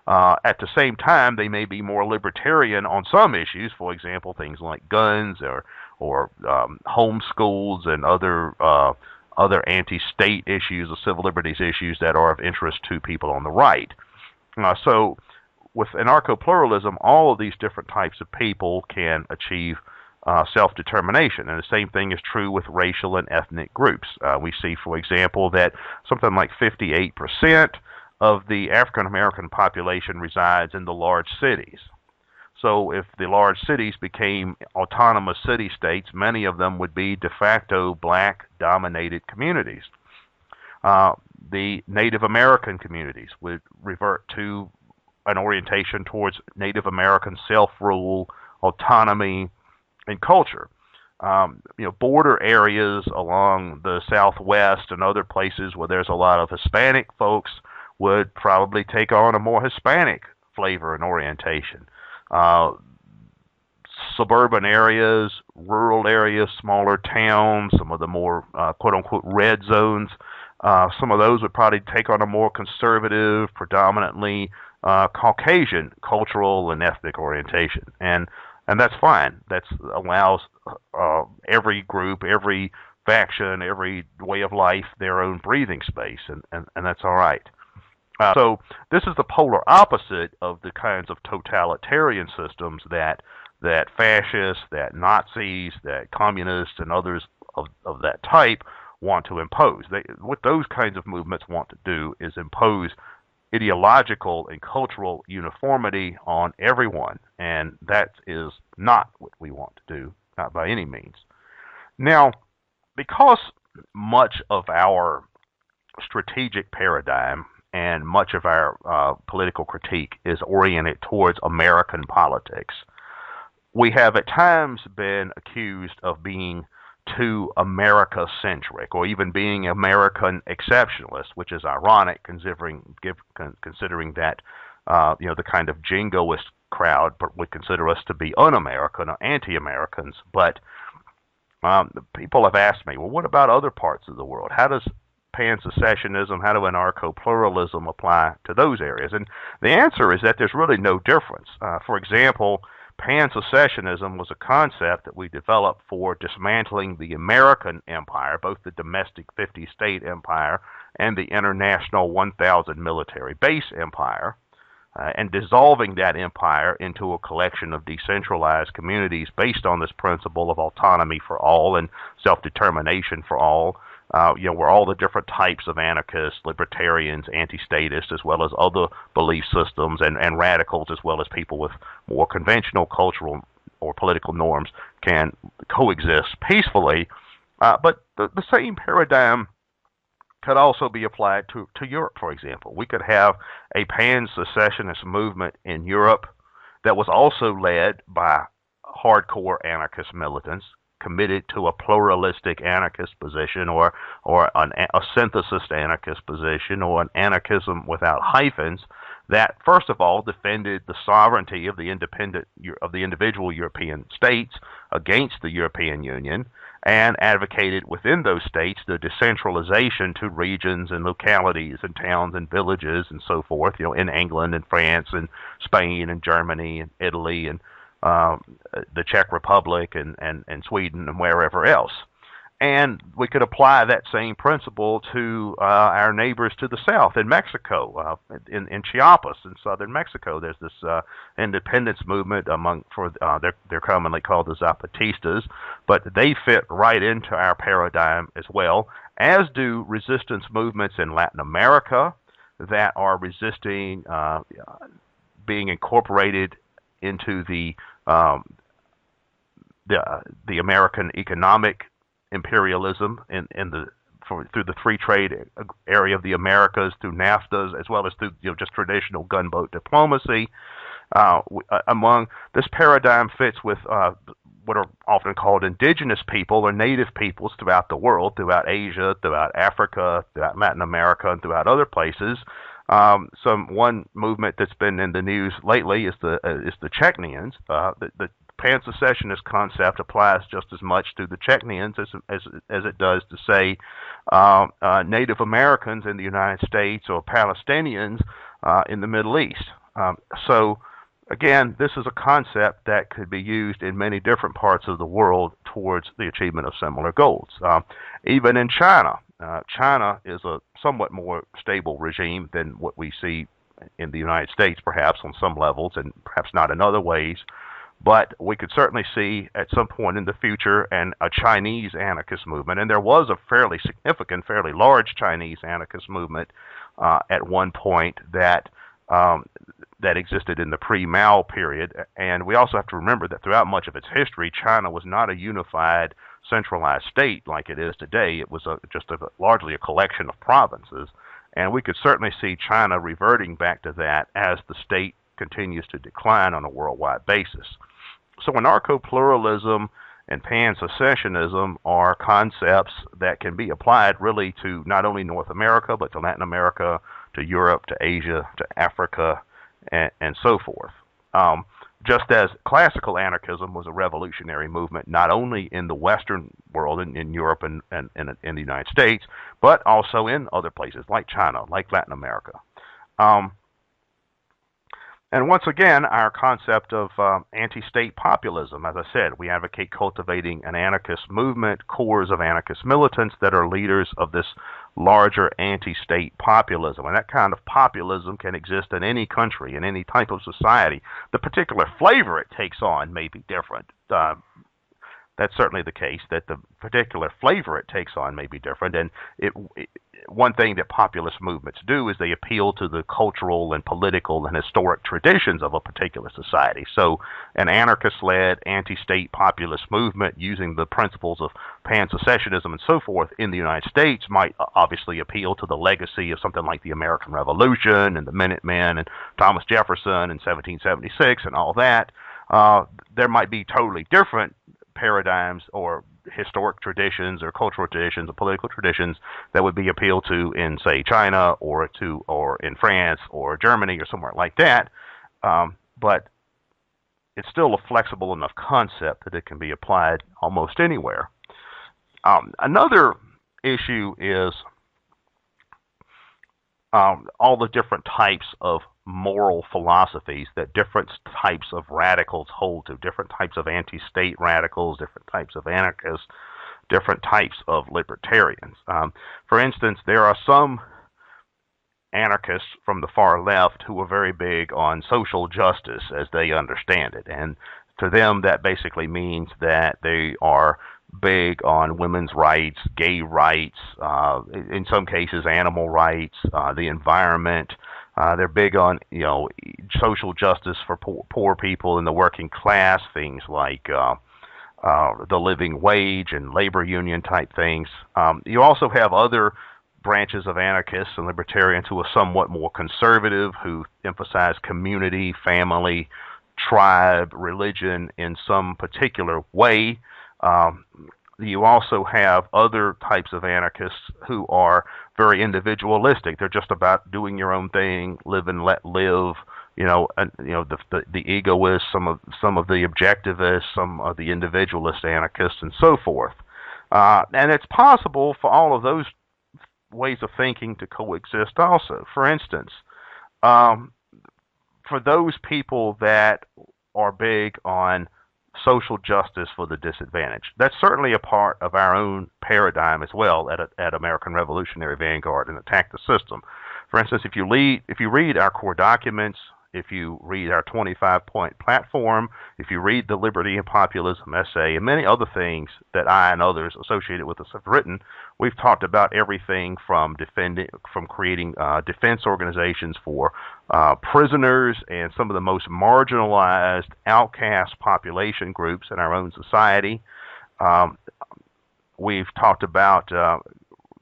At the same time, they may be more libertarian on some issues, for example, things like guns or homeschools and other anti-state issues or civil liberties issues that are of interest to people on the right. So with anarcho-pluralism, all of these different types of people can achieve self-determination. And the same thing is true with racial and ethnic groups. We see, for example, that something like 58% of the African-American population resides in the large cities. So if the large cities became autonomous city-states, many of them would be de facto black-dominated communities. The Native American communities would revert to an orientation towards Native American self-rule, autonomy, and culture. Border areas along the Southwest and other places where there's a lot of Hispanic folks would probably take on a more Hispanic flavor and orientation. Suburban areas, rural areas, smaller towns, some of the more quote-unquote red zones Some of those would probably take on a more conservative, predominantly Caucasian cultural and ethnic orientation, and that's fine. That allows every group, every faction, every way of life their own breathing space, and that's all right. So this is the polar opposite of the kinds of totalitarian systems that fascists, that Nazis, that communists, and others of that type want to impose. What those kinds of movements want to do is impose ideological and cultural uniformity on everyone, and that is not what we want to do, not by any means. Now, because much of our strategic paradigm and much of our political critique is oriented towards American politics, we have at times been accused of being too America-centric, or even being American exceptionalist, which is ironic considering that the kind of jingoist crowd would consider us to be un-American or anti-Americans. But people have asked me, well, what about other parts of the world? How does pan-secessionism, how do anarcho pluralism apply to those areas? And the answer is that there's really no difference. For example, pan-secessionism was a concept that we developed for dismantling the American empire, both the domestic 50-state empire and the international 1,000 military base empire, and dissolving that empire into a collection of decentralized communities based on this principle of autonomy for all and self-determination for all. Where all the different types of anarchists, libertarians, anti-statists, as well as other belief systems, and radicals, as well as people with more conventional cultural or political norms, can coexist peacefully. But the same paradigm could also be applied to Europe, for example. We could have a pan-secessionist movement in Europe that was also led by hardcore anarchist militants committed to a pluralistic anarchist position, or a synthesist anarchist position, or an anarchism without hyphens, that first of all defended the sovereignty of the individual European states against the European Union, and advocated within those states the decentralization to regions and localities and towns and villages and so forth, in England and France and Spain and Germany and Italy and the Czech Republic and Sweden and wherever else. And we could apply that same principle to our neighbors to the south in Mexico, in Chiapas in southern Mexico. There's this independence movement they're commonly called the Zapatistas, but they fit right into our paradigm as well, as do resistance movements in Latin America that are resisting being incorporated into the American economic imperialism through the free trade area of the Americas, through NAFTAs, as well as through just traditional gunboat diplomacy. Among this paradigm fits with what are often called indigenous people or native peoples throughout the world, throughout Asia, throughout Africa, throughout Latin America, and throughout other places. One movement that's been in the news lately is the Chechnyans. The pan-secessionist concept applies just as much to the Chechnyans as it does to, say, Native Americans in the United States or Palestinians in the Middle East. So, again, this is a concept that could be used in many different parts of the world towards the achievement of similar goals. Even in China. China is a somewhat more stable regime than what we see in the United States, perhaps on some levels, and perhaps not in other ways. But we could certainly see at some point in the future a Chinese anarchist movement, and there was a fairly significant, fairly large Chinese anarchist movement at one point that existed in the pre-Mao period. And we also have to remember that throughout much of its history, China was not a unified, centralized state like it is today. It was largely a collection of provinces. And we could certainly see China reverting back to that as the state continues to decline on a worldwide basis. So anarcho-pluralism and pan-secessionism are concepts that can be applied really to not only North America, but to Latin America, to Europe, to Asia, to Africa, and so forth. just as classical anarchism was a revolutionary movement, not only in the Western world, in Europe and in the United States, but also in other places like China, like Latin America. And once again, our concept of anti-state populism, as I said, we advocate cultivating an anarchist movement, cores of anarchist militants that are leaders of this larger anti-state populism. And that kind of populism can exist in any country, in any type of society. The particular flavor it takes on may be different. That's certainly the case, that the particular flavor it takes on may be different. And one thing that populist movements do is they appeal to the cultural and political and historic traditions of a particular society. So an anarchist-led, anti-state populist movement using the principles of pan-secessionism and so forth in the United States might obviously appeal to the legacy of something like the American Revolution and the Minutemen and Thomas Jefferson in 1776 and all that. There might be totally different paradigms or historic traditions or cultural traditions or political traditions that would be appealed to in, say, China or in France or Germany or somewhere like that. But it's still a flexible enough concept that it can be applied almost anywhere. Another issue is all the different types of moral philosophies that different types of radicals hold to, different types of anti-state radicals, different types of anarchists, different types of libertarians. For instance, there are some anarchists from the far left who are very big on social justice as they understand it, and to them that basically means that they are big on women's rights, gay rights, in some cases animal rights, the environment. They're big on, social justice for poor people in the working class, things like the living wage and labor union type things. You also have other branches of anarchists and libertarians who are somewhat more conservative, who emphasize community, family, tribe, religion in some particular way. You also have other types of anarchists who are very individualistic. They're just about doing your own thing, live and let live. The egoists, some of the objectivists, some of the individualist anarchists, and so forth. And it's possible for all of those ways of thinking to coexist also. For instance, for those people that are big on social justice for the disadvantaged, that's certainly a part of our own paradigm as well at American Revolutionary Vanguard and Attack the System. For instance, if you read our core documents, if you read our 25-point platform, if you read the Liberty and Populism essay, and many other things that I and others associated with us have written, we've talked about everything from creating defense organizations for prisoners and some of the most marginalized, outcast population groups in our own society. We've talked about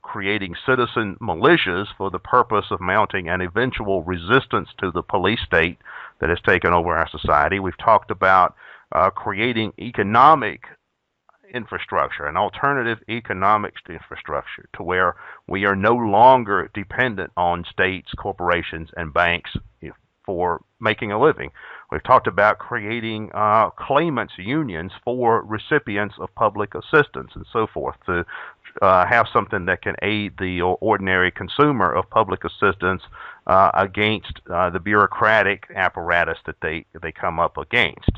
creating citizen militias for the purpose of mounting an eventual resistance to the police state that has taken over our society. We've talked about creating economic infrastructure, an alternative economic infrastructure to where we are no longer dependent on states, corporations, and banks for making a living. We've talked about creating claimants unions for recipients of public assistance and so forth to have something that can aid the ordinary consumer of public assistance against the bureaucratic apparatus that they come up against.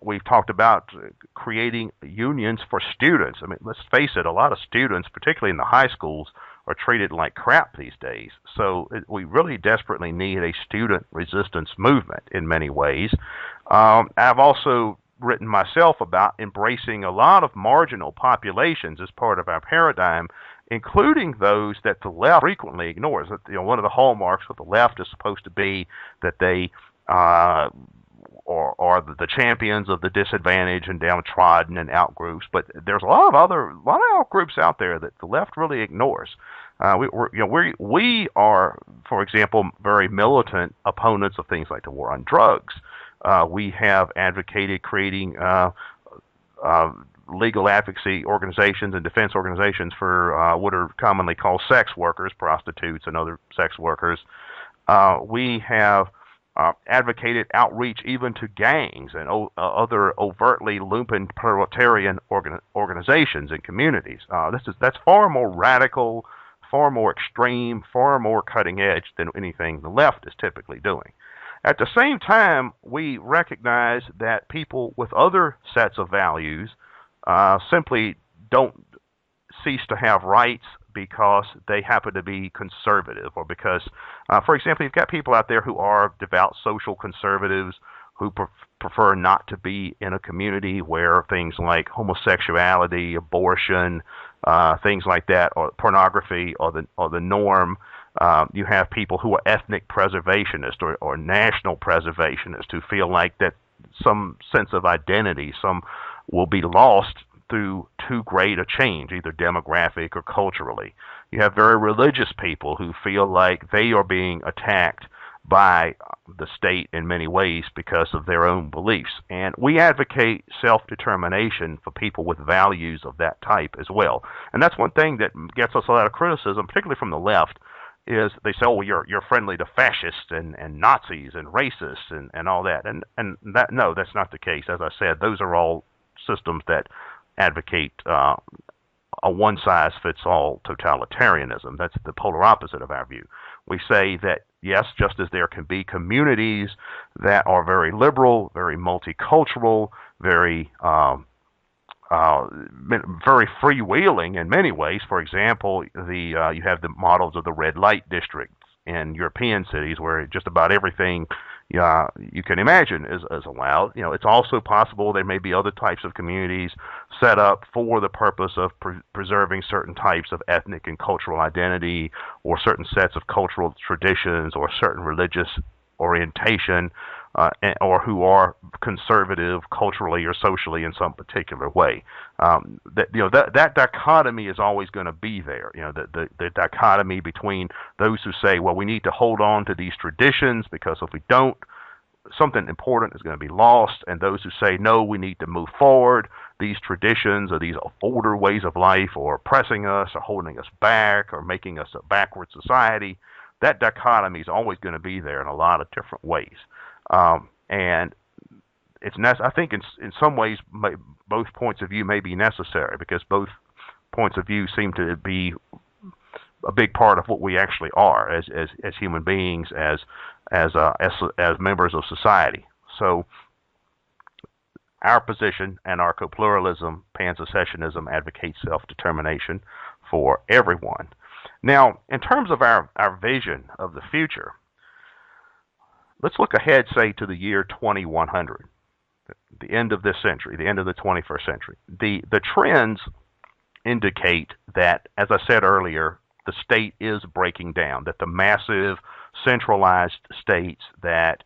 We've talked about creating unions for students. I mean, let's face it, a lot of students, particularly in the high schools, are treated like crap these days. So we really desperately need a student resistance movement in many ways. I've also written myself about embracing a lot of marginal populations as part of our paradigm, including those that the left frequently ignores. One of the hallmarks of the left is supposed to be that they are the champions of the disadvantaged and downtrodden and outgroups, but there's a lot of outgroups out there that the left really ignores. We are, for example, very militant opponents of things like the war on drugs. We have advocated creating legal advocacy organizations and defense organizations for what are commonly called sex workers, prostitutes, and other sex workers. We have advocated outreach even to gangs and other overtly lumpen proletarian organizations and communities. That's far more radical, far more extreme, far more cutting edge than anything the left is typically doing. At the same time, we recognize that people with other sets of values simply don't cease to have rights because they happen to be conservative, or because, for example, you've got people out there who are devout social conservatives who prefer not to be in a community where things like homosexuality, abortion, things like that, or pornography, or the norm. You have people who are ethnic preservationists or national preservationists who feel like that some sense of identity, some will be lost through too great a change, either demographic or culturally. You have very religious people who feel like they are being attacked by the state in many ways because of their own beliefs. And we advocate self-determination for people with values of that type as well. And that's one thing that gets us a lot of criticism, particularly from the left, is they say, oh, you're friendly to fascists and Nazis and racists and all that. And that, no, that's not the case. As I said, those are all systems that advocate a one-size-fits-all totalitarianism. That's the polar opposite of our view. We say that, yes, just as there can be communities that are very liberal, very multicultural, very freewheeling in many ways. For example, you have the models of the red light districts in European cities where just about everything you can imagine is allowed. It's also possible there may be other types of communities set up for the purpose of preserving certain types of ethnic and cultural identity, or certain sets of cultural traditions, or certain religious orientation, or who are conservative culturally or socially in some particular way. That dichotomy is always going to be there. The dichotomy between those who say, well, we need to hold on to these traditions because if we don't, something important is going to be lost, and those who say, no, we need to move forward. These traditions or these older ways of life are oppressing us, or holding us back, or making us a backward society. That dichotomy is always going to be there in a lot of different ways. And I think in some ways both points of view may be necessary, because both points of view seem to be a big part of what we actually are as human beings, as members of society. So our position, Anarcho Pluralism, pan-secessionism, advocates self-determination for everyone. Now, in terms of our vision of the future, let's look ahead, say, to the year 2100, the end of this century, the end of the 21st century. The trends indicate that, as I said earlier, the state is breaking down, that the massive centralized states that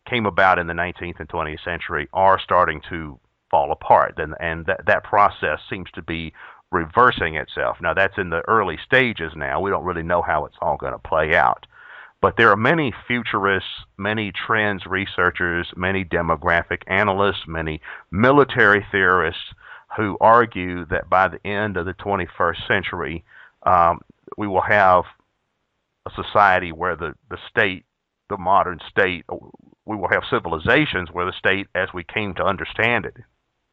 came about in the 19th and 20th century are starting to fall apart, and that process seems to be reversing itself. Now, that's in the early stages now. We don't really know how it's all going to play out. But there are many futurists, many trends researchers, many demographic analysts, many military theorists who argue that by the end of the 21st century, we will have a society where the state, the modern state, we will have civilizations where the state, as we came to understand it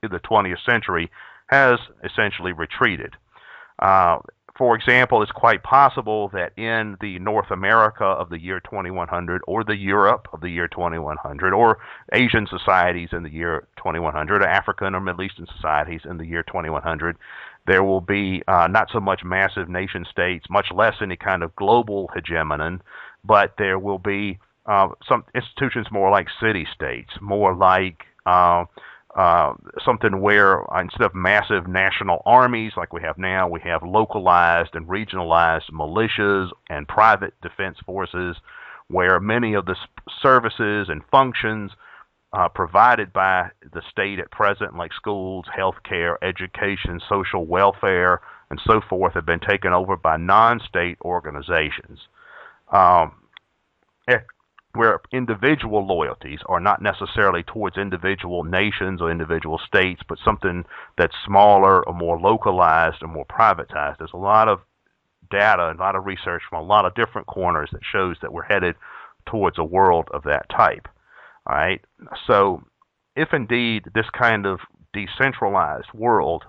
in the 20th century, has essentially retreated. For example, it's quite possible that in the North America of the year 2100, or the Europe of the year 2100, or Asian societies in the year 2100, or African or Middle Eastern societies in the year 2100, there will be not so much massive nation states, much less any kind of global hegemony, but there will be some institutions more like city-states, more like something where instead of massive national armies like we have now, we have localized and regionalized militias and private defense forces, where many of the services and functions provided by the state at present, like schools, healthcare, education, social welfare, and so forth, have been taken over by non-state organizations. Where individual loyalties are not necessarily towards individual nations or individual states, but something that's smaller or more localized or more privatized. There's a lot of data and a lot of research from a lot of different corners that shows that we're headed towards a world of that type. All right. So, if indeed this kind of decentralized world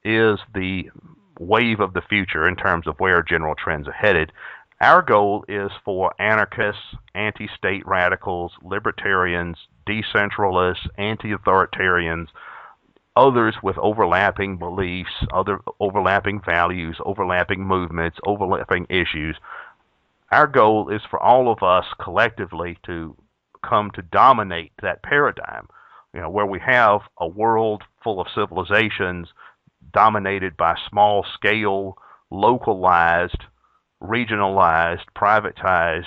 is the wave of the future in terms of where general trends are headed, our goal is for anarchists, anti-state radicals, libertarians, decentralists, anti-authoritarians, others with overlapping beliefs, other overlapping values, overlapping movements, overlapping issues. Our goal is for all of us collectively to come to dominate that paradigm, where we have a world full of civilizations dominated by small-scale, localized, regionalized, privatized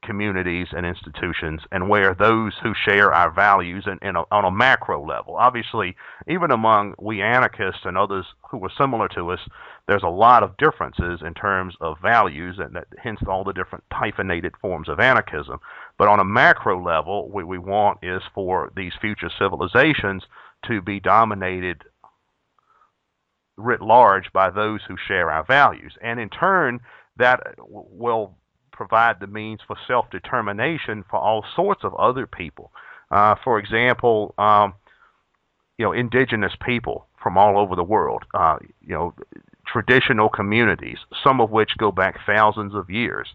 communities and institutions, and where those who share our values on a macro level. Obviously, even among we anarchists and others who are similar to us, there's a lot of differences in terms of values, and hence all the different hyphenated forms of anarchism. But on a macro level, what we want is for these future civilizations to be dominated writ large by those who share our values. And in turn, that will provide the means for self-determination for all sorts of other people. For example, indigenous people from all over the world, traditional communities, some of which go back thousands of years,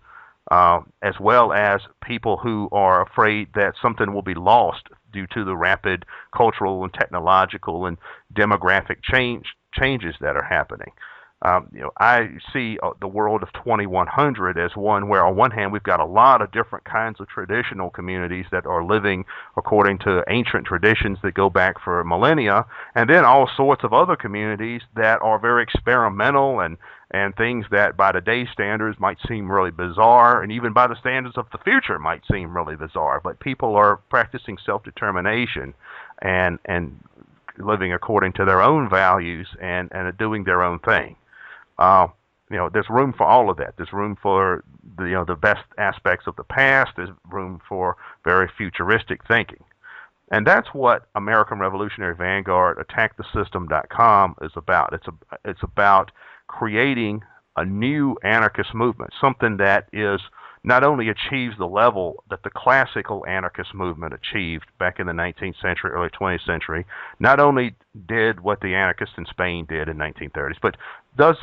as well as people who are afraid that something will be lost due to the rapid cultural and technological and demographic changes that are happening. I see the world of 2100 as one where, on one hand, we've got a lot of different kinds of traditional communities that are living according to ancient traditions that go back for millennia, and then all sorts of other communities that are very experimental and things that by today's standards might seem really bizarre, and even by the standards of the future might seem really bizarre. But people are practicing self-determination and living according to their own values and doing their own thing. There's room for all of that. There's room for the best aspects of the past. There's room for very futuristic thinking. And that's what American Revolutionary Vanguard, AttackTheSystem.com is about. It's about creating a new anarchist movement, something that is not only achieves the level that the classical anarchist movement achieved back in the 19th century, early 20th century, not only did what the anarchists in Spain did in 1930s, but does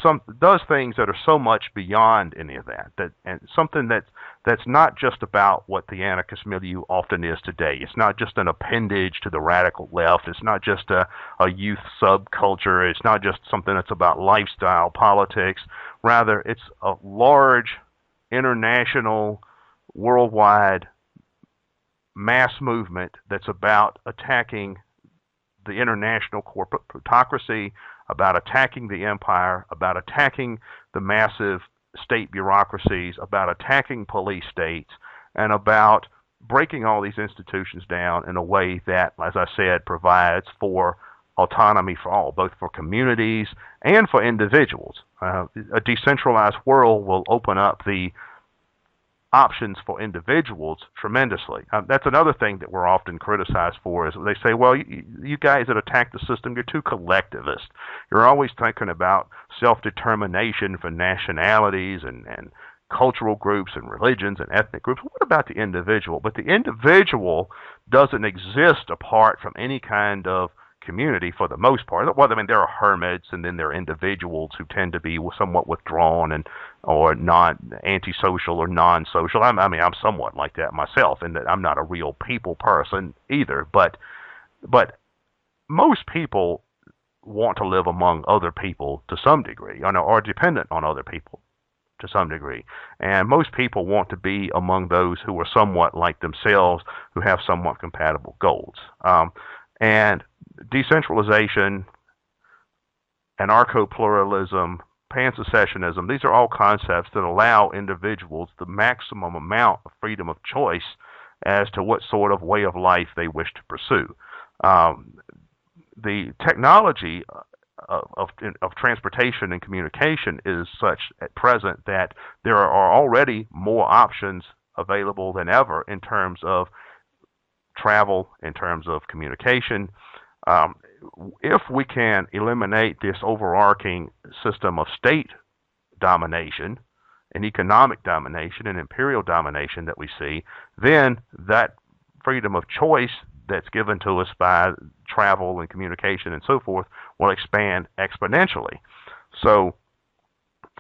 things that are so much beyond any of that, and something that's not just about what the anarchist milieu often is today. It's not just an appendage to the radical left. It's not just a youth subculture. It's not just something that's about lifestyle politics. Rather, it's a large, international, worldwide mass movement that's about attacking the international corporate plutocracy, about attacking the empire, about attacking the massive state bureaucracies, about attacking police states, and about breaking all these institutions down in a way that, as I said, provides for autonomy for all, both for communities and for individuals. A decentralized world will open up the options for individuals tremendously. That's another thing that we're often criticized for, is they say, well, you guys that attack the system, you're too collectivist. You're always thinking about self-determination for nationalities and cultural groups and religions and ethnic groups. What about the individual? But the individual doesn't exist apart from any kind of community for the most part. Well, I mean, there are hermits, and then there are individuals who tend to be somewhat withdrawn or not antisocial or non-social. I'm somewhat like that myself, in that I'm not a real people person either. But most people want to live among other people to some degree, or dependent on other people to some degree. And most people want to be among those who are somewhat like themselves, who have somewhat compatible goals. And decentralization, anarcho pluralism, pan-secessionism, these are all concepts that allow individuals the maximum amount of freedom of choice as to what sort of way of life they wish to pursue. The technology of transportation and communication is such at present that there are already more options available than ever in terms of travel, in terms of communication. If we can eliminate this overarching system of state domination and economic domination and imperial domination that we see, then that freedom of choice that's given to us by travel and communication and so forth will expand exponentially. So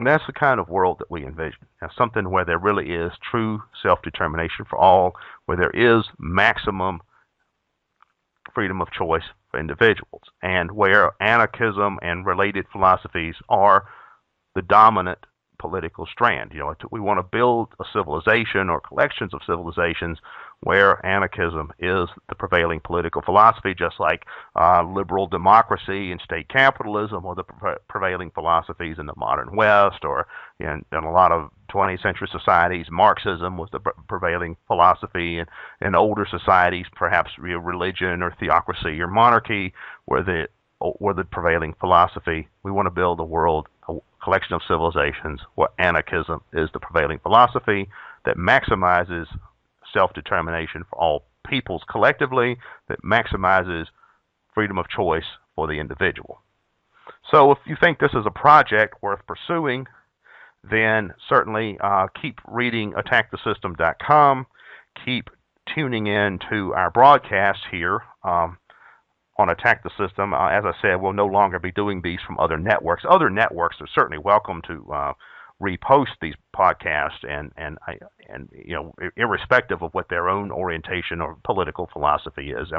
that's the kind of world that we envision. Now, something where there really is true self-determination for all, where there is maximum freedom of choice for individuals, and where anarchism and related philosophies are the dominant political strand. We want to build a civilization or collections of civilizations where anarchism is the prevailing political philosophy, just like liberal democracy and state capitalism were the prevailing philosophies in the modern West, or in a lot of 20th century societies, Marxism was the prevailing philosophy, and in older societies, perhaps religion or theocracy or monarchy were the prevailing philosophy. We want to build a collection of civilizations where anarchism is the prevailing philosophy that maximizes self-determination for all peoples collectively, that maximizes freedom of choice for the individual. So if you think this is a project worth pursuing, then certainly keep reading attackthesystem.com, keep tuning in to our broadcasts here on Attack the System. As I said, we'll no longer be doing these from other networks. Other networks are certainly welcome to repost these podcasts, and irrespective of what their own orientation or political philosophy is.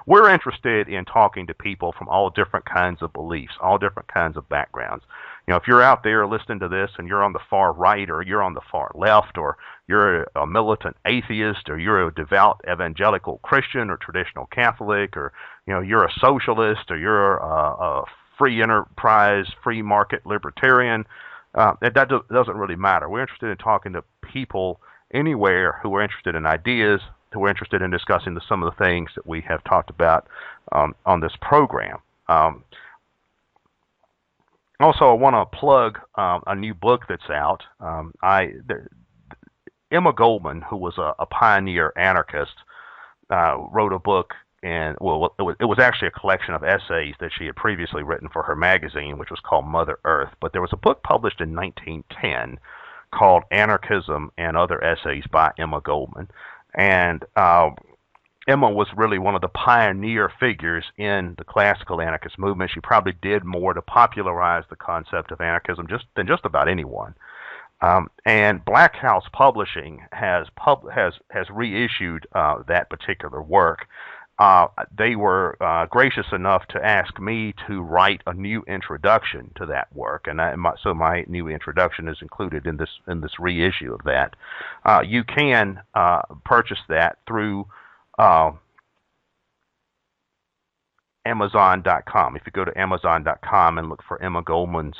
We're interested in talking to people from all different kinds of beliefs, all different kinds of backgrounds. If you're out there listening to this and you're on the far right, or you're on the far left, or you're a militant atheist, or you're a devout evangelical Christian or traditional Catholic, or you're a socialist, or you're a free enterprise, free market libertarian, that doesn't really matter. We're interested in talking to people anywhere who are interested in ideas, who are interested in discussing some of the things that we have talked about on this program. Also, I want to plug a new book that's out. Emma Goldman, who was a pioneer anarchist, wrote a book, and it was actually a collection of essays that she had previously written for her magazine, which was called Mother Earth. But there was a book published in 1910 called Anarchism and Other Essays by Emma Goldman. And Emma was really one of the pioneer figures in the classical anarchist movement. She probably did more to popularize the concept of anarchism than just about anyone. And Black House Publishing has reissued that particular work. They were gracious enough to ask me to write a new introduction to that work, and so my new introduction is included in this reissue of that. You can purchase that through Amazon.com. If you go to Amazon.com and look for Emma Goldman's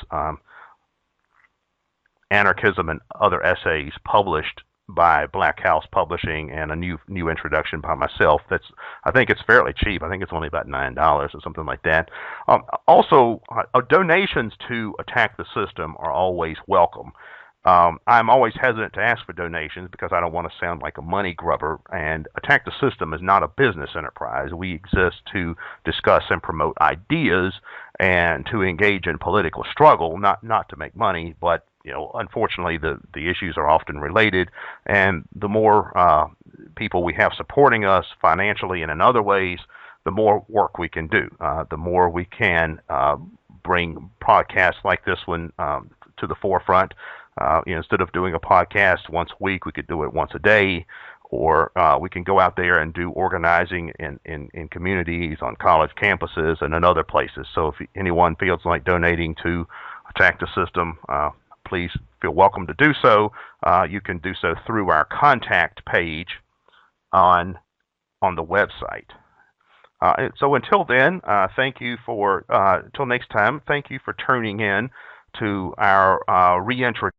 Anarchism and Other Essays published by Black House Publishing, and a new introduction by myself, I think it's fairly cheap. I think it's only about $9 or something like that. Also, donations to Attack the System are always welcome. I'm always hesitant to ask for donations because I don't want to sound like a money grubber, and Attack the System is not a business enterprise. We exist to discuss and promote ideas and to engage in political struggle, not to make money, but unfortunately, the issues are often related, and the more people we have supporting us financially and in other ways, the more work we can do, the more we can bring podcasts like this one to the forefront. Instead of doing a podcast once a week, we could do it once a day, or we can go out there and do organizing in communities, on college campuses, and in other places. So if anyone feels like donating to Attack the System, please feel welcome to do so. You can do so through our contact page on the website. So until then, until next time, thank you for tuning in to our reintroduction